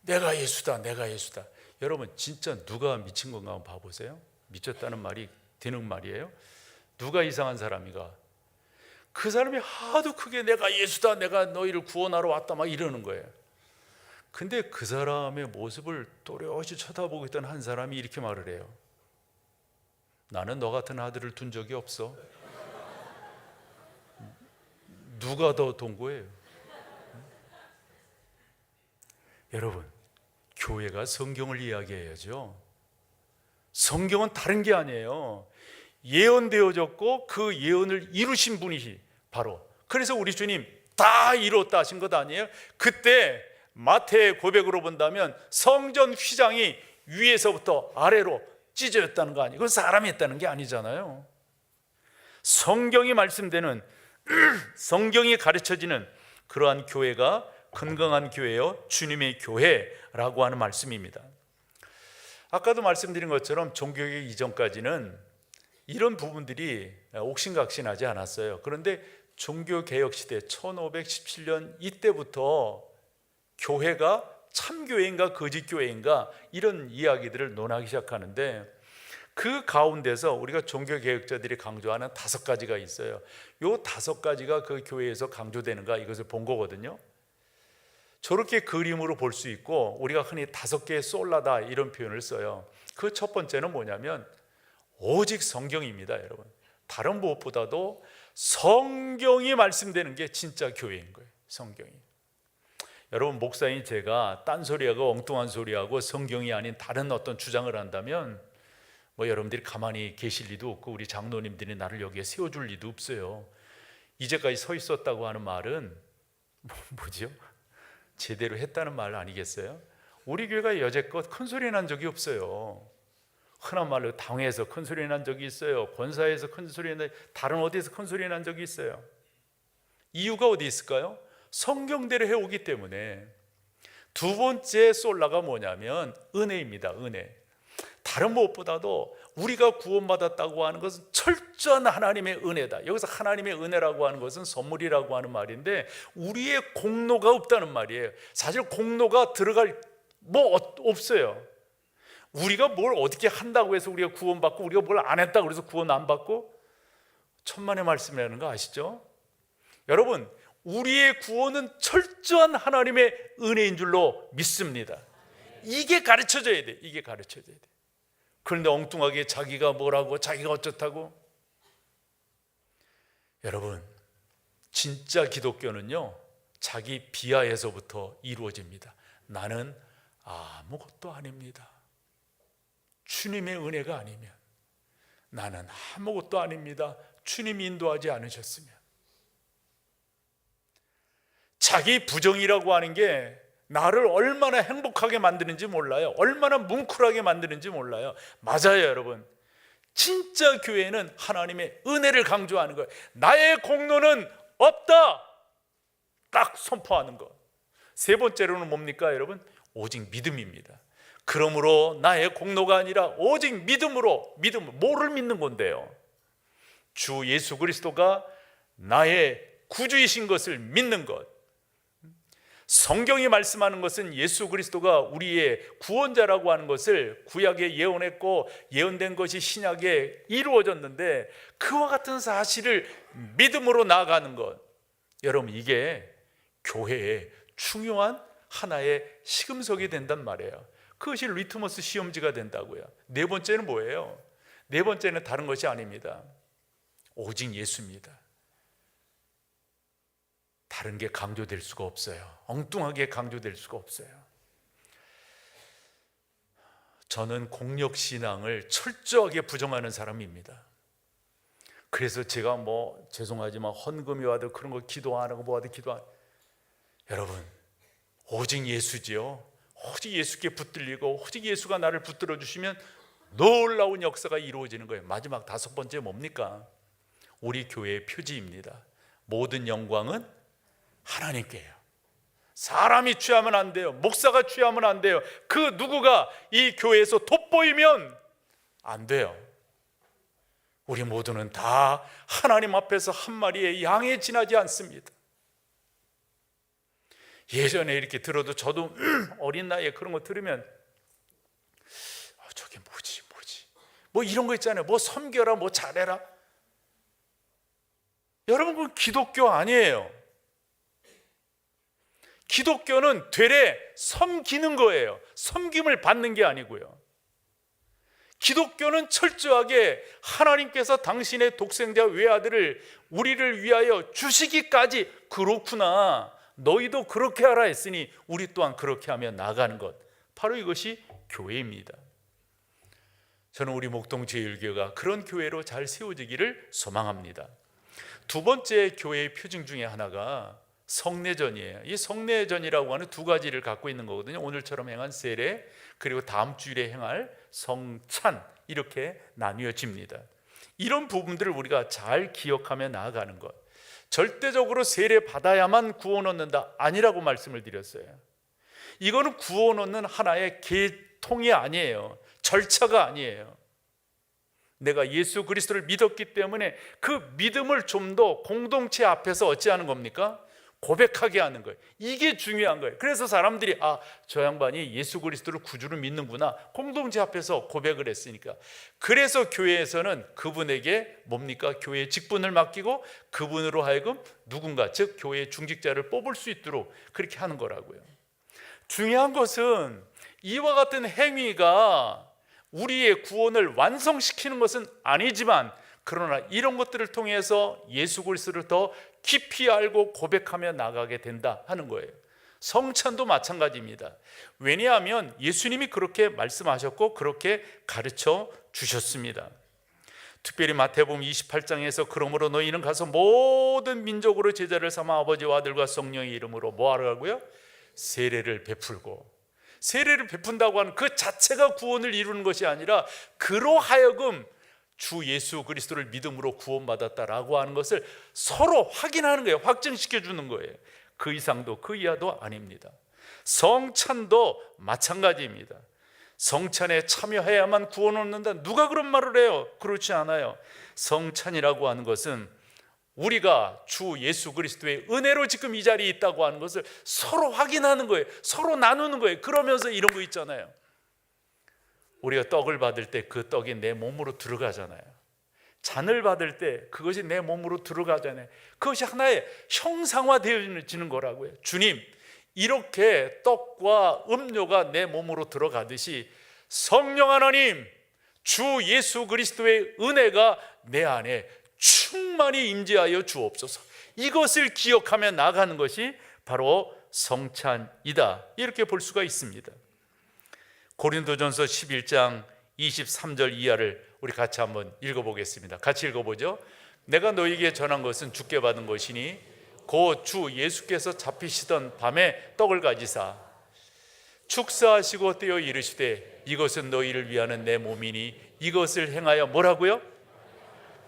내가 예수다, 내가 예수다. 여러분, 진짜 누가 미친 건가 한번 봐보세요. 미쳤다는 말이 되는 말이에요. 누가 이상한 사람이가? 그 사람이 하도 크게 내가 예수다, 내가 너희를 구원하러 왔다 막 이러는 거예요. 근데 그 사람의 모습을 또렷이 쳐다보고 있던 한 사람이 이렇게 말을 해요. 나는 너 같은 아들을 둔 적이 없어. 누가 더 동거예요? 여러분, 교회가 성경을 이야기해야죠. 성경은 다른 게 아니에요. 예언되어졌고 그 예언을 이루신 분이 바로, 그래서 우리 주님 다 이뤘다 하신 것 아니에요? 그때 마태의 고백으로 본다면 성전 휘장이 위에서부터 아래로 찢어졌다는 거 아니에요? 그건 사람이 했다는 게 아니잖아요. 성경이 말씀되는 성경이 가르쳐지는 그러한 교회가 건강한 교회요, 주님의 교회라고 하는 말씀입니다. 아까도 말씀드린 것처럼 종교개혁 이전까지는 이런 부분들이 옥신각신하지 않았어요. 그런데 종교개혁 시대 1517년 이때부터 교회가 참교회인가 거짓교회인가 이런 이야기들을 논하기 시작하는데, 그 가운데서 우리가 종교개혁자들이 강조하는 5가지가 있어요. 이 5가지가 그 교회에서 강조되는가, 이것을 본 거거든요. 저렇게 그림으로 볼 수 있고, 우리가 흔히 5개의 솔라다 이런 표현을 써요. 그 첫 번째는 뭐냐면 오직 성경입니다. 여러분, 다른 무엇보다도 성경이 말씀되는 게 진짜 교회인 거예요. 성경이. 여러분, 목사인 제가 딴소리하고 엉뚱한 소리하고 성경이 아닌 다른 어떤 주장을 한다면 뭐 여러분들이 가만히 계실 리도 없고 우리 장로님들이 나를 여기에 세워줄 리도 없어요. 이제까지 서 있었다고 하는 말은 뭐죠? 제대로 했다는 말 아니겠어요? 우리 교회가 여태껏 큰 소리 난 적이 없어요. 흔한 말로 당회에서 큰 소리 난 적이 있어요. 권사에서 큰 소리 난, 다른 어디에서 큰 소리 난 적이 있어요. 이유가 어디 있을까요? 성경대로 해오기 때문에. 두 번째 솔라가 뭐냐면 은혜입니다. 은혜. 다른 무엇보다도 우리가 구원받았다고 하는 것은 철저한 하나님의 은혜다. 여기서 하나님의 은혜라고 하는 것은 선물이라고 하는 말인데 우리의 공로가 없다는 말이에요. 사실 공로가 들어갈 뭐 없어요. 우리가 뭘 어떻게 한다고 해서 우리가 구원받고 우리가 뭘 안 했다고 해서 구원 안 받고 천만의 말씀이라는 거 아시죠? 여러분, 우리의 구원은 철저한 하나님의 은혜인 줄로 믿습니다. 이게 가르쳐져야 돼. 이게 가르쳐져야 돼. 그런데 엉뚱하게 자기가 뭐라고 자기가 어쩌다고. 여러분, 진짜 기독교는요 자기 비하에서부터 이루어집니다. 나는 아무것도 아닙니다. 주님의 은혜가 아니면 나는 아무것도 아닙니다. 주님이 인도하지 않으셨으면. 자기 부정이라고 하는 게 나를 얼마나 행복하게 만드는지 몰라요. 얼마나 뭉클하게 만드는지 몰라요. 맞아요, 여러분. 진짜 교회는 하나님의 은혜를 강조하는 거예요. 나의 공로는 없다, 딱 선포하는 것. 세 번째로는 뭡니까, 여러분? 오직 믿음입니다. 그러므로 나의 공로가 아니라 오직 믿음으로, 뭐를 믿는 건데요? 주 예수 그리스도가 나의 구주이신 것을 믿는 것. 성경이 말씀하는 것은 예수 그리스도가 우리의 구원자라고 하는 것을 구약에 예언했고 예언된 것이 신약에 이루어졌는데 그와 같은 사실을 믿음으로 나아가는 것. 여러분, 이게 교회의 중요한 하나의 시금석이 된단 말이에요. 그것이 리트머스 시험지가 된다고요. 네 번째는 뭐예요? 네 번째는 다른 것이 아닙니다. 오직 예수입니다. 다른 게 강조될 수가 없어요. 엉뚱하게 강조될 수가 없어요. 저는 공력신앙을 철저하게 부정하는 사람입니다. 그래서 제가 죄송하지만 헌금이 와도 그런 거 기도 안 하고 뭐 하도 기도 안. 여러분, 오직 예수지요. 오직 예수께 붙들리고 오직 예수가 나를 붙들어 주시면 놀라운 역사가 이루어지는 거예요. 마지막 다섯 번째 뭡니까? 우리 교회의 표지입니다. 모든 영광은 하나님께요. 사람이 취하면 안 돼요. 목사가 취하면 안 돼요. 그 누구가 이 교회에서 돋보이면 안 돼요. 우리 모두는 다 하나님 앞에서 한 마리의 양에 지나지 않습니다. 예전에 이렇게 들어도 저도 어린 나이에 그런 거 들으면 저게 뭐지 뭐 이런 거 있잖아요. 뭐 섬겨라, 뭐 잘해라. 여러분, 그건 기독교 아니에요. 기독교는 되레 섬기는 거예요. 섬김을 받는 게 아니고요. 기독교는 철저하게 하나님께서 당신의 독생자 외아들을 우리를 위하여 주시기까지, 그렇구나, 너희도 그렇게 하라 했으니 우리 또한 그렇게 하며 나아가는 것, 바로 이것이 교회입니다. 저는 우리 목동제일교회가 그런 교회로 잘 세워지기를 소망합니다. 두 번째 교회의 표징 중에 하나가 성례전이에요. 이 성례전이라고 하는 두 가지를 갖고 있는 거거든요. 오늘처럼 행한 세례, 그리고 다음 주일에 행할 성찬, 이렇게 나뉘어집니다. 이런 부분들을 우리가 잘 기억하며 나아가는 것. 절대적으로 세례 받아야만 구원 얻는다 아니라고 말씀을 드렸어요. 이거는 구원 얻는 하나의 계통이 아니에요. 절차가 아니에요. 내가 예수 그리스도를 믿었기 때문에 그 믿음을 좀 더 공동체 앞에서 어찌하는 겁니까? 고백하게 하는 거예요. 이게 중요한 거예요. 그래서 사람들이 저 양반이 예수 그리스도를 구주로 믿는구나, 공동체 앞에서 고백을 했으니까. 그래서 교회에서는 그분에게 뭡니까? 교회의 직분을 맡기고 그분으로 하여금 누군가, 즉 교회의 중직자를 뽑을 수 있도록 그렇게 하는 거라고요. 중요한 것은 이와 같은 행위가 우리의 구원을 완성시키는 것은 아니지만 그러나 이런 것들을 통해서 예수 그리스도를 더 깊이 알고 고백하며 나가게 된다 하는 거예요. 성찬도 마찬가지입니다. 왜냐하면 예수님이 그렇게 말씀하셨고 그렇게 가르쳐 주셨습니다. 특별히 마태복음 28장에서 그러므로 너희는 가서 모든 민족으로 제자를 삼아 아버지와 아들과 성령의 이름으로 뭐 하라고요? 세례를 베풀고, 세례를 베푼다고 하는 그 자체가 구원을 이루는 것이 아니라 그로 하여금 주 예수 그리스도를 믿음으로 구원받았다라고 하는 것을 서로 확인하는 거예요. 확증시켜 주는 거예요. 그 이상도 그 이하도 아닙니다. 성찬도 마찬가지입니다. 성찬에 참여해야만 구원을 얻는다, 누가 그런 말을 해요? 그렇지 않아요. 성찬이라고 하는 것은 우리가 주 예수 그리스도의 은혜로 지금 이 자리에 있다고 하는 것을 서로 확인하는 거예요. 서로 나누는 거예요. 그러면서 이런 거 있잖아요. 우리가 떡을 받을 때 그 떡이 내 몸으로 들어가잖아요. 잔을 받을 때 그것이 내 몸으로 들어가잖아요. 그것이 하나의 형상화되어지는 거라고요. 주님, 이렇게 떡과 음료가 내 몸으로 들어가듯이 성령 하나님, 주 예수 그리스도의 은혜가 내 안에 충만히 임재하여 주옵소서. 이것을 기억하며 나가는 것이 바로 성찬이다, 이렇게 볼 수가 있습니다. 고린도전서 11장 23절 이하를 우리 같이 한번 읽어보겠습니다. 같이 읽어보죠. 내가 너희에게 전한 것은 주께 받은 것이니 곧 주 예수께서 잡히시던 밤에 떡을 가지사 축사하시고 떼어 이르시되 이것은 너희를 위하는 내 몸이니 이것을 행하여 뭐라고요?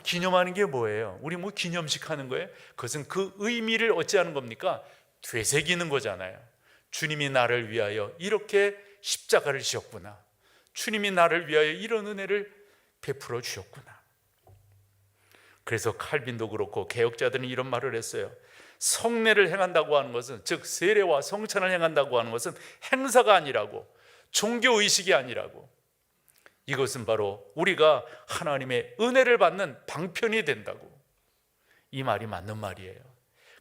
기념하는 게 뭐예요? 우리 뭐 기념식 하는 거예요? 그것은 그 의미를 어찌하는 겁니까? 되새기는 거잖아요. 주님이 나를 위하여 이렇게 십자가를 지셨구나, 주님이 나를 위하여 이런 은혜를 베풀어 주셨구나. 그래서 칼빈도 그렇고 개혁자들은 이런 말을 했어요. 성례를 행한다고 하는 것은, 즉 세례와 성찬을 행한다고 하는 것은 행사가 아니라고, 종교의식이 아니라고, 이것은 바로 우리가 하나님의 은혜를 받는 방편이 된다고. 이 말이 맞는 말이에요.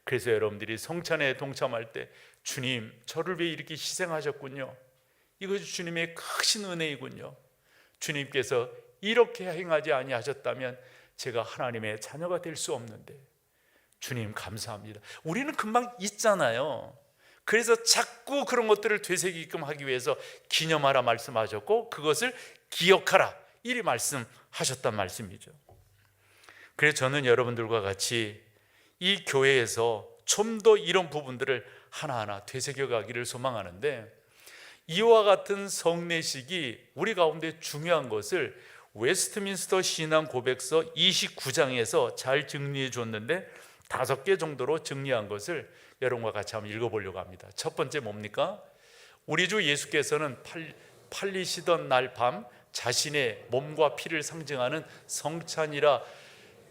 그래서 여러분들이 성찬에 동참할 때 주님, 저를 위해 이렇게 희생하셨군요, 이것이 주님의 크신 은혜이군요, 주님께서 이렇게 행하지 아니하셨다면 제가 하나님의 자녀가 될 수 없는데 주님 감사합니다. 우리는 금방 잊잖아요. 그래서 자꾸 그런 것들을 되새기게끔 하기 위해서 기념하라 말씀하셨고 그것을 기억하라 이리 말씀하셨단 말씀이죠. 그래서 저는 여러분들과 같이 이 교회에서 좀 더 이런 부분들을 하나하나 되새겨가기를 소망하는데, 이와 같은 성례식이 우리 가운데 중요한 것을 웨스트민스터 신앙 고백서 29장에서 잘 정리해 줬는데 5개 정도로 정리한 것을 여러분과 같이 한번 읽어보려고 합니다. 첫 번째 뭡니까? 우리 주 예수께서는 팔리시던 날 밤 자신의 몸과 피를 상징하는 성찬이라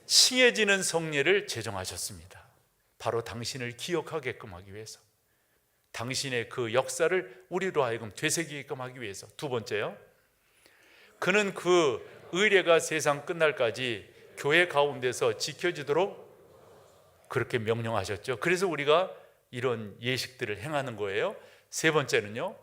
칭해지는 성례를 제정하셨습니다. 바로 당신을 기억하게끔 하기 위해서, 당신의 그 역사를 우리로 하여금 되새기게끔 하기 위해서. 두 번째요, 그는 그 의례가 세상 끝날까지 교회 가운데서 지켜지도록 그렇게 명령하셨죠. 그래서 우리가 이런 예식들을 행하는 거예요. 세 번째는요,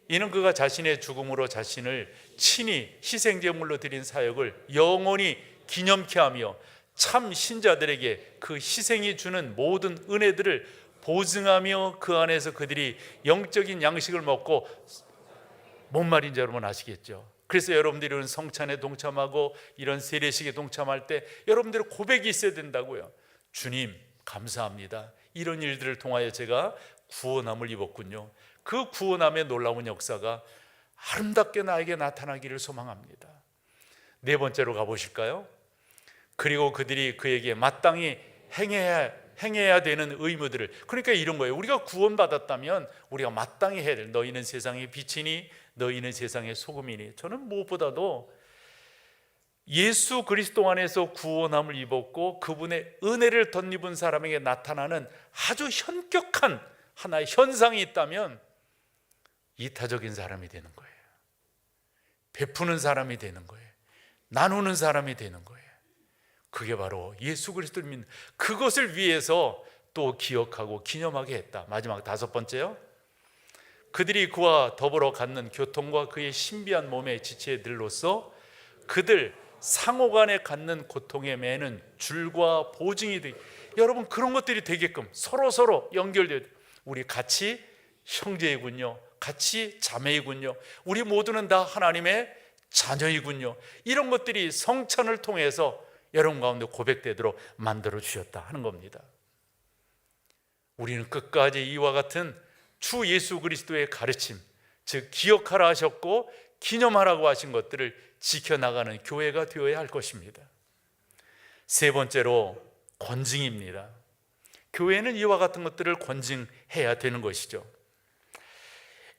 이는 그가 자신의 죽음으로 자신을 친히 희생제물로 드린 사역을 영원히 기념케 하며 참 신자들에게 그 희생이 주는 모든 은혜들을 보증하며 그 안에서 그들이 영적인 양식을 먹고, 뭔 말인지 여러분 아시겠죠? 그래서 여러분들이 이런 성찬에 동참하고 이런 세례식에 동참할 때 여러분들의 고백이 있어야 된다고요. 주님 감사합니다, 이런 일들을 통하여 제가 구원함을 입었군요. 그 구원함의 놀라운 역사가 아름답게 나에게 나타나기를 소망합니다. 네 번째로 가보실까요? 그리고 그들이 그에게 마땅히 행해야 되는 의무들을, 그러니까 이런 거예요. 우리가 구원받았다면 우리가 마땅히 해야 될, 너희는 세상의 빛이니 너희는 세상의 소금이니. 저는 무엇보다도 예수 그리스도 안에서 구원함을 입었고 그분의 은혜를 덧입은 사람에게 나타나는 아주 현격한 하나의 현상이 있다면 이타적인 사람이 되는 거예요. 베푸는 사람이 되는 거예요. 나누는 사람이 되는 거예요. 그게 바로 예수 그리스도를 믿는, 그것을 위해서 또 기억하고 기념하게 했다. 마지막 5번째요, 그들이 그와 더불어 갖는 교통과 그의 신비한 몸의 지체들로서 그들 상호간에 갖는 고통의 매는 줄과 보증이 되. 여러분 그런 것들이 되게끔 서로 연결되어 우리 같이 형제이군요, 같이 자매이군요, 우리 모두는 다 하나님의 자녀이군요. 이런 것들이 성찬을 통해서 여러분 가운데 고백되도록 만들어 주셨다 하는 겁니다. 우리는 끝까지 이와 같은 주 예수 그리스도의 가르침, 즉 기억하라 하셨고 기념하라고 하신 것들을 지켜나가는 교회가 되어야 할 것입니다. 세 번째로 권징입니다. 교회는 이와 같은 것들을 권징해야 되는 것이죠.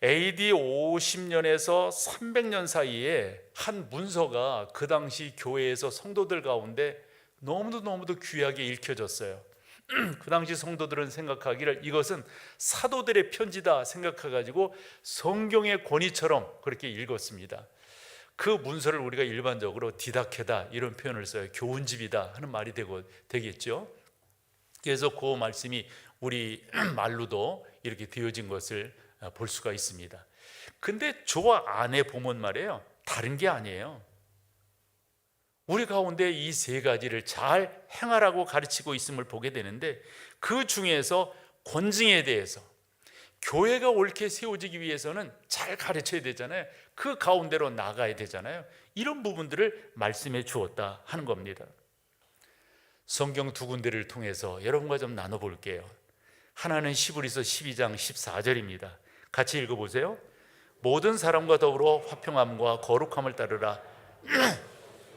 AD 50년에서 300년 사이에 한 문서가 그 당시 교회에서 성도들 가운데 너무도 귀하게 읽혀졌어요. 그 당시 성도들은 생각하기를 이것은 사도들의 편지다 생각해가지고 성경의 권위처럼 그렇게 읽었습니다. 그 문서를 우리가 일반적으로 디다케다 이런 표현을 써요. 교훈집이다 하는 말이 되겠죠. 그래서 그 말씀이 우리 말로도 이렇게 되어진 것을 볼 수가 있습니다. 근데 저 안에 보면 말이에요, 다른 게 아니에요. 우리 가운데 이 세 가지를 잘 행하라고 가르치고 있음을 보게 되는데, 그 중에서 권징에 대해서 교회가 옳게 세워지기 위해서는 잘 가르쳐야 되잖아요. 그 가운데로 나가야 되잖아요. 이런 부분들을 말씀해 주었다 하는 겁니다. 성경 두 군데를 통해서 여러분과 좀 나눠볼게요. 하나는 히브리서 12장 14절입니다. 같이 읽어보세요. 모든 사람과 더불어 화평함과 거룩함을 따르라.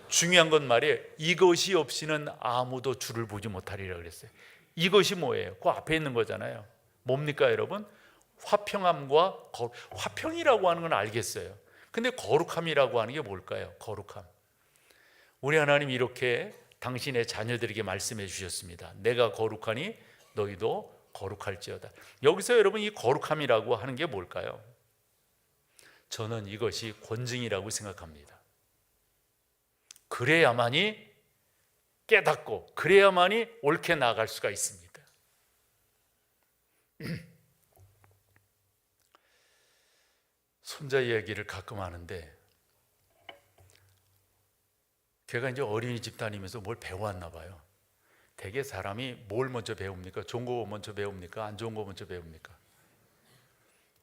중요한 건 말이에요. 이것이 없이는 아무도 주를 보지 못하리라 그랬어요. 이것이 뭐예요? 그 앞에 있는 거잖아요. 뭡니까 여러분? 화평함과 화평이라고 하는 건 알겠어요. 근데 거룩함이라고 하는 게 뭘까요? 거룩함. 우리 하나님 이렇게 당신의 자녀들에게 말씀해 주셨습니다. 내가 거룩하니 너희도 거룩할지어다. 여기서 여러분 이 거룩함이라고 하는 게 뭘까요? 저는 이것이 권징이라고 생각합니다. 그래야만이 깨닫고 그래야만이 옳게 나아갈 수가 있습니다. 손자 이야기를 가끔 하는데, 걔가 이제 어린이집 다니면서 뭘 배워왔나 봐요. 대개 사람이 뭘 먼저 배웁니까? 좋은 거 먼저 배웁니까? 안 좋은 거 먼저 배웁니까?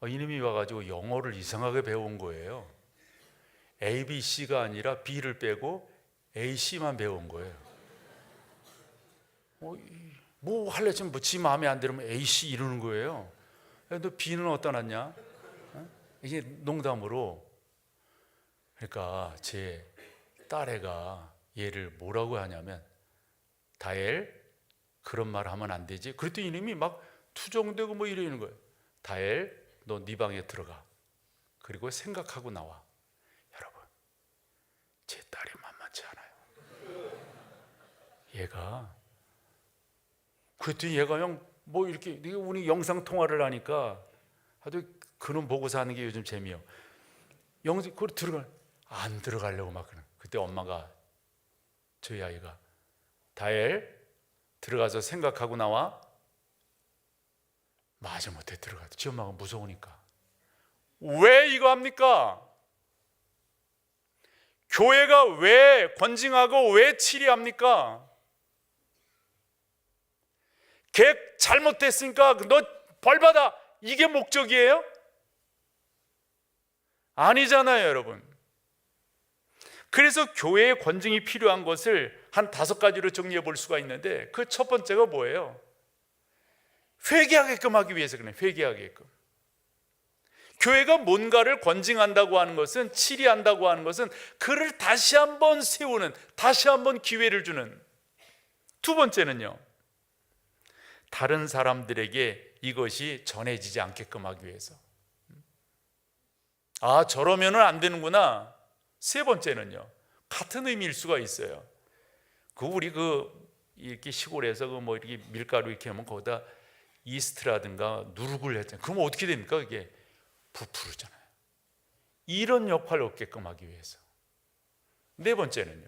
이놈이 와가지고 영어를 이상하게 배운 거예요. A, B, C가 아니라 B를 빼고 A, C만 배운 거예요. 뭐 할래 지금 지 마음에 안 들으면 A, C 이러는 거예요. 너 B는 어디다 놨냐? 이게 농담으로. 그러니까 제 딸애가 얘를 뭐라고 하냐면, 다엘 그런 말 하면 안 되지. 그랬더니 이놈이 막 투정되고 뭐 이러는 거예요. 다엘 너 네 방에 들어가. 그리고 생각하고 나와. 여러분 제 딸이 만만치 않아요. 얘가 그랬더니 얘가 형 뭐 이렇게 우리 영상 통화를 하니까 아주 그놈 보고 사는 게 요즘 재미요. 영상 그걸 들어가 안 들어가려고 막 그런. 그때 엄마가 저희 아이가 다엘 들어가서 생각하고 나와. 마지못해 들어가도 지 엄마가 무서우니까. 왜 이거 합니까? 교회가 왜 권징하고 왜 치리합니까? 걔 잘못됐으니까 너 벌받아, 이게 목적이에요? 아니잖아요 여러분. 그래서 교회의 권징이 필요한 것을 한 5가지로 정리해 볼 수가 있는데, 그 첫 번째가 뭐예요? 회개하게끔 하기 위해서 그래요. 회개하게끔. 교회가 뭔가를 권징한다고 하는 것은, 치리한다고 하는 것은 그를 다시 한번 세우는, 다시 한번 기회를 주는. 두 번째는요, 다른 사람들에게 이것이 전해지지 않게끔 하기 위해서. 아, 저러면은 안 되는구나. 세 번째는요, 같은 의미일 수가 있어요. 우리 이렇게 시골에서 뭐 이렇게 밀가루 이렇게 하면 거기다 이스트라든가 누룩을 했잖아요. 그러면 어떻게 됩니까? 그게 부풀잖아요. 이런 역할을 얻게끔 하기 위해서. 네 번째는요,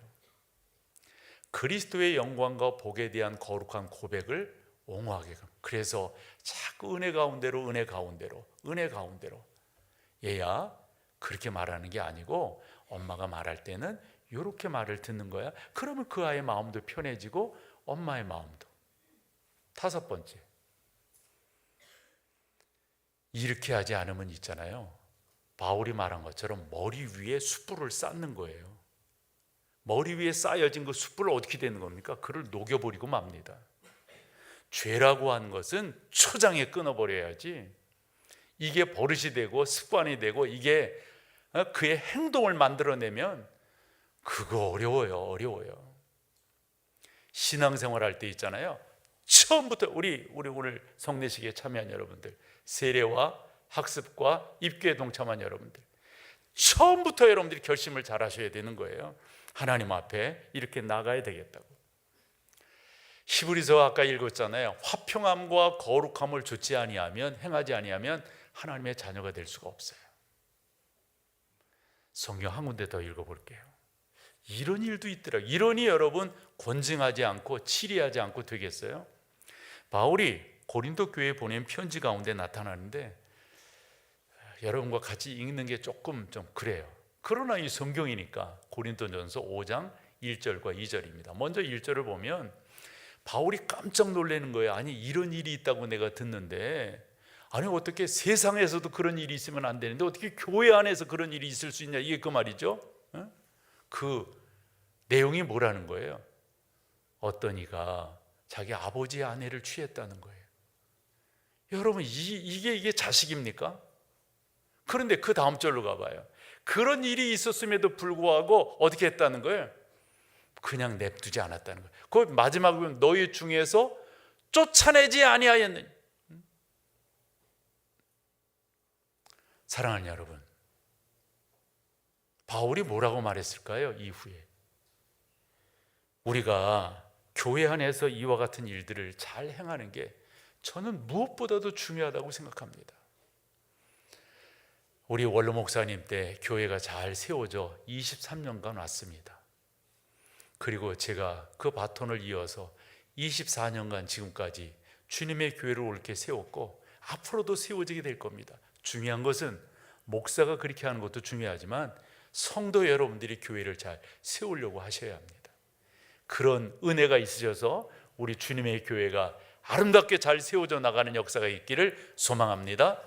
그리스도의 영광과 복에 대한 거룩한 고백을 옹호하게끔. 그래서 자꾸 은혜 가운데로 얘야 그렇게 말하는 게 아니고 엄마가 말할 때는 이렇게 말을 듣는 거야. 그러면 그 아이의 마음도 편해지고 엄마의 마음도. 5번째, 이렇게 하지 않으면 있잖아요, 바울이 말한 것처럼 머리 위에 숯불을 쌓는 거예요. 머리 위에 쌓여진 그 숯불을 어떻게 되는 겁니까? 그를 녹여버리고 맙니다. 죄라고 하는 것은 초장에 끊어버려야지 이게 버릇이 되고 습관이 되고 이게 그의 행동을 만들어내면 그거 어려워요. 신앙생활 할 때 있잖아요, 처음부터 우리 오늘 성례식에 참여한 여러분들, 세례와 학습과 입교에 동참한 여러분들, 처음부터 여러분들이 결심을 잘 하셔야 되는 거예요. 하나님 앞에 이렇게 나가야 되겠다고. 히브리서 아까 읽었잖아요. 화평함과 거룩함을 좇지 아니하면, 행하지 아니하면 하나님의 자녀가 될 수가 없어요. 성경 한 군데 더 읽어볼게요. 이런 일도 있더라고요. 이러니 여러분 권증하지 않고 치리하지 않고 되겠어요? 바울이 고린도 교회에 보낸 편지 가운데 나타나는데 여러분과 같이 읽는 게 조금 좀 그래요. 그러나 이 성경이니까 고린도전서 5장 1절과 2절입니다. 먼저 1절을 보면 바울이 깜짝 놀라는 거예요. 아니 이런 일이 있다고 내가 듣는데, 아니 어떻게 세상에서도 그런 일이 있으면 안 되는데 어떻게 교회 안에서 그런 일이 있을 수 있냐, 이게 그 말이죠. 그 내용이 뭐라는 거예요? 어떤 이가 자기 아버지의 아내를 취했다는 거예요. 여러분 이게 자식입니까? 그런데 그 다음 절로 가봐요. 그런 일이 있었음에도 불구하고 어떻게 했다는 거예요? 그냥 냅두지 않았다는 거예요. 그 마지막에 보면 너희 중에서 쫓아내지 아니하였느냐. 사랑하는 여러분, 바울이 뭐라고 말했을까요? 이후에 우리가 교회 안에서 이와 같은 일들을 잘 행하는 게 저는 무엇보다도 중요하다고 생각합니다. 우리 원로 목사님 때 교회가 잘 세워져 23년간 왔습니다. 그리고 제가 그 바톤을 이어서 24년간 지금까지 주님의 교회를 옳게 세웠고 앞으로도 세워지게 될 겁니다. 중요한 것은 목사가 그렇게 하는 것도 중요하지만 성도 여러분들이 교회를 잘 세우려고 하셔야 합니다. 그런 은혜가 있으셔서 우리 주님의 교회가 아름답게 잘 세워져 나가는 역사가 있기를 소망합니다.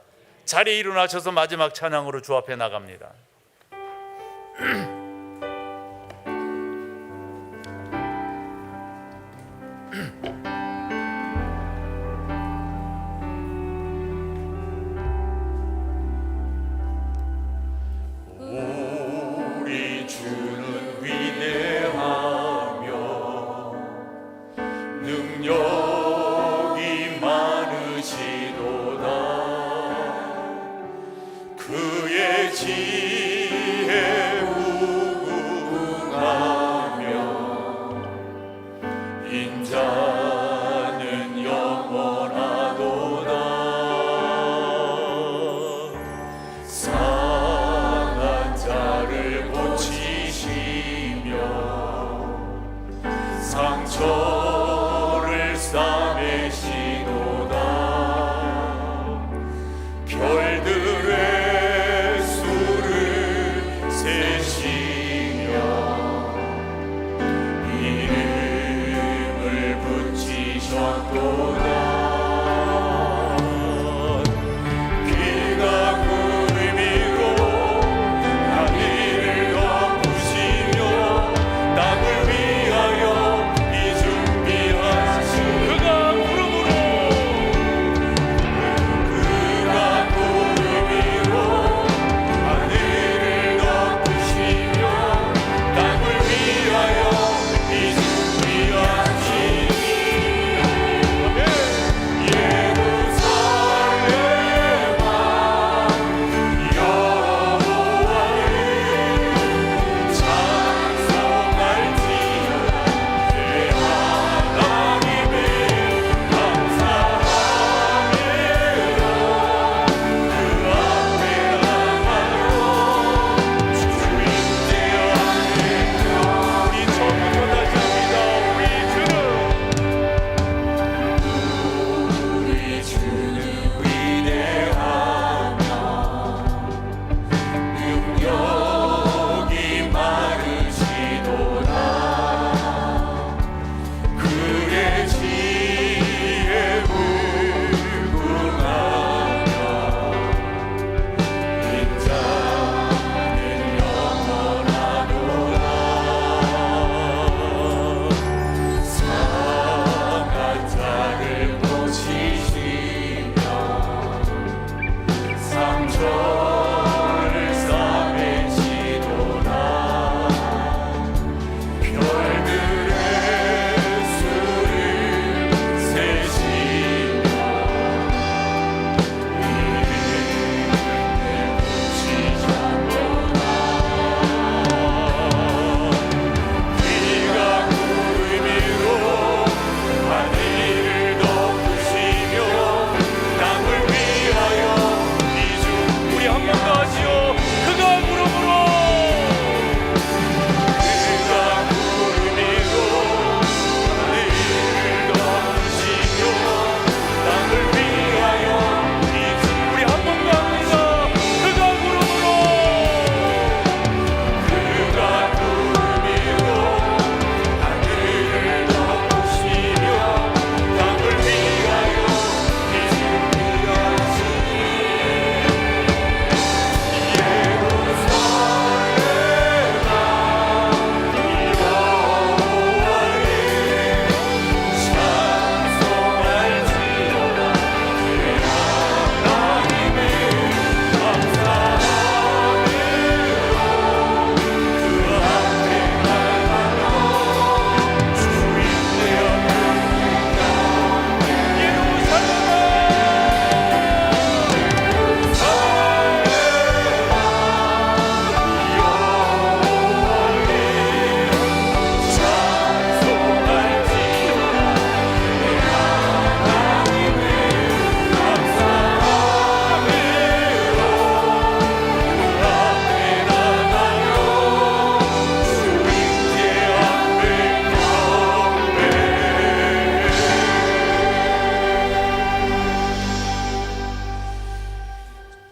자리에 일어나셔서 마지막 찬양으로 주 앞에 나갑니다. 우리 주는 위대하며 능력이 많으시도다. 그의 지혜 무궁하며 인자는 영원하도다. 상한 자를 고치시며 상처를 싸매시도다. 별들의 수를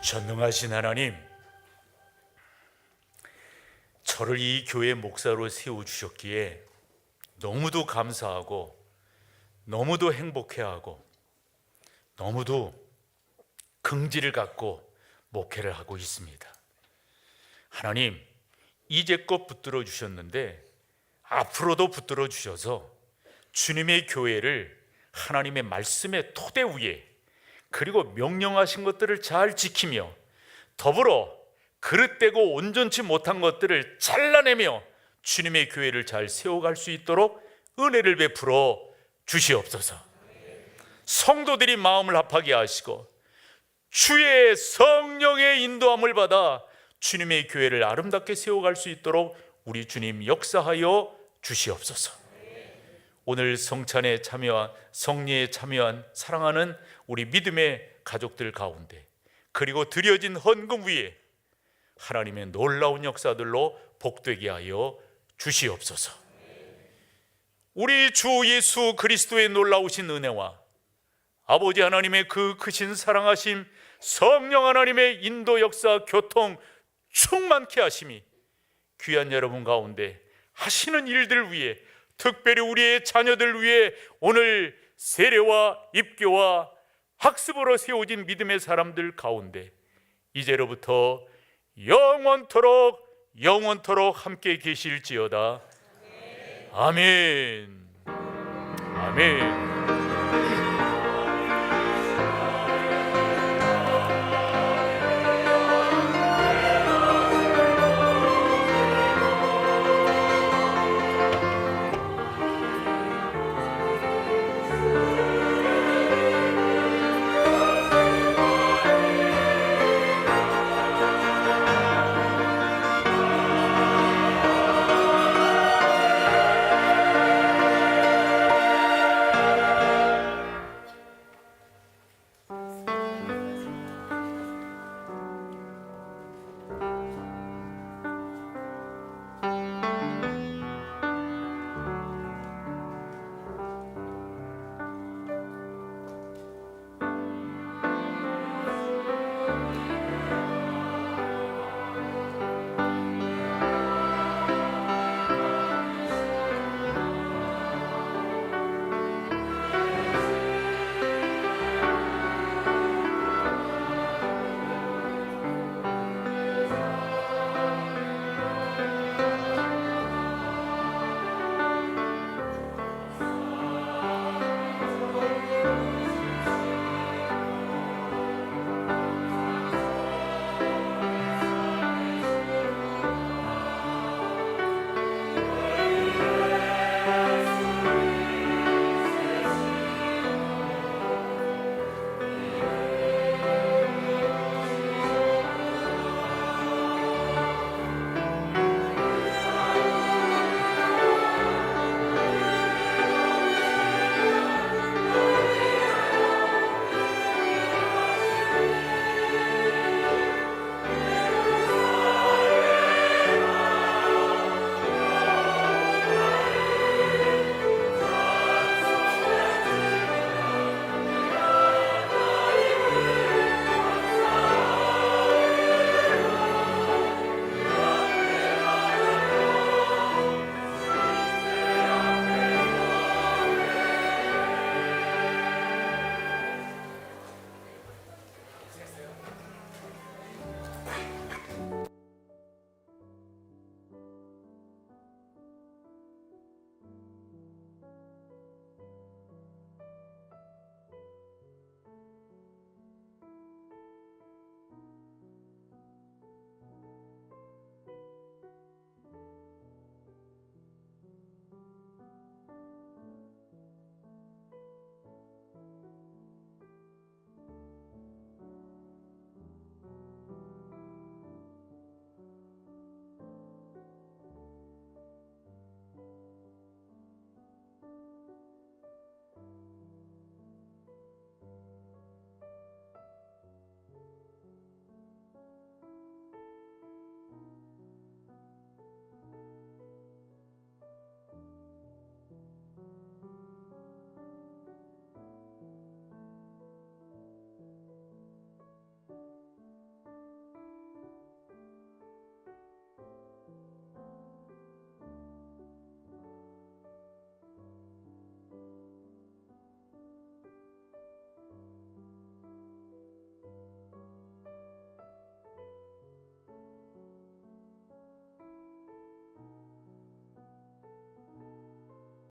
전능하신 하나님, 저를 이 교회 목사로 세워주셨기에 너무도 감사하고 너무도 행복해하고 너무도 긍지를 갖고 목회를 하고 있습니다. 하나님, 이제껏 붙들어 주셨는데 앞으로도 붙들어 주셔서 주님의 교회를 하나님의 말씀의 토대 위에, 그리고 명령하신 것들을 잘 지키며 더불어 그릇되고 온전치 못한 것들을 잘라내며 주님의 교회를 잘 세워갈 수 있도록 은혜를 베풀어 주시옵소서. 성도들이 마음을 합하게 하시고 주의 성령의 인도함을 받아 주님의 교회를 아름답게 세워갈 수 있도록 우리 주님 역사하여 주시옵소서. 오늘 성찬에 참여한, 성례에 참여한 사랑하는 우리 믿음의 가족들 가운데, 그리고 드려진 헌금 위에 하나님의 놀라운 역사들로 복되게 하여 주시옵소서. 우리 주 예수 그리스도의 놀라우신 은혜와 아버지 하나님의 그 크신 사랑하심, 성령 하나님의 인도 역사 교통 충만케 하심이 귀한 여러분 가운데 하시는 일들 위해, 특별히 우리의 자녀들 위해 오늘 세례와 입교와 학습으로 세워진 믿음의 사람들 가운데 이제로부터 영원토록 함께 계실지어다. 아멘. 아멘.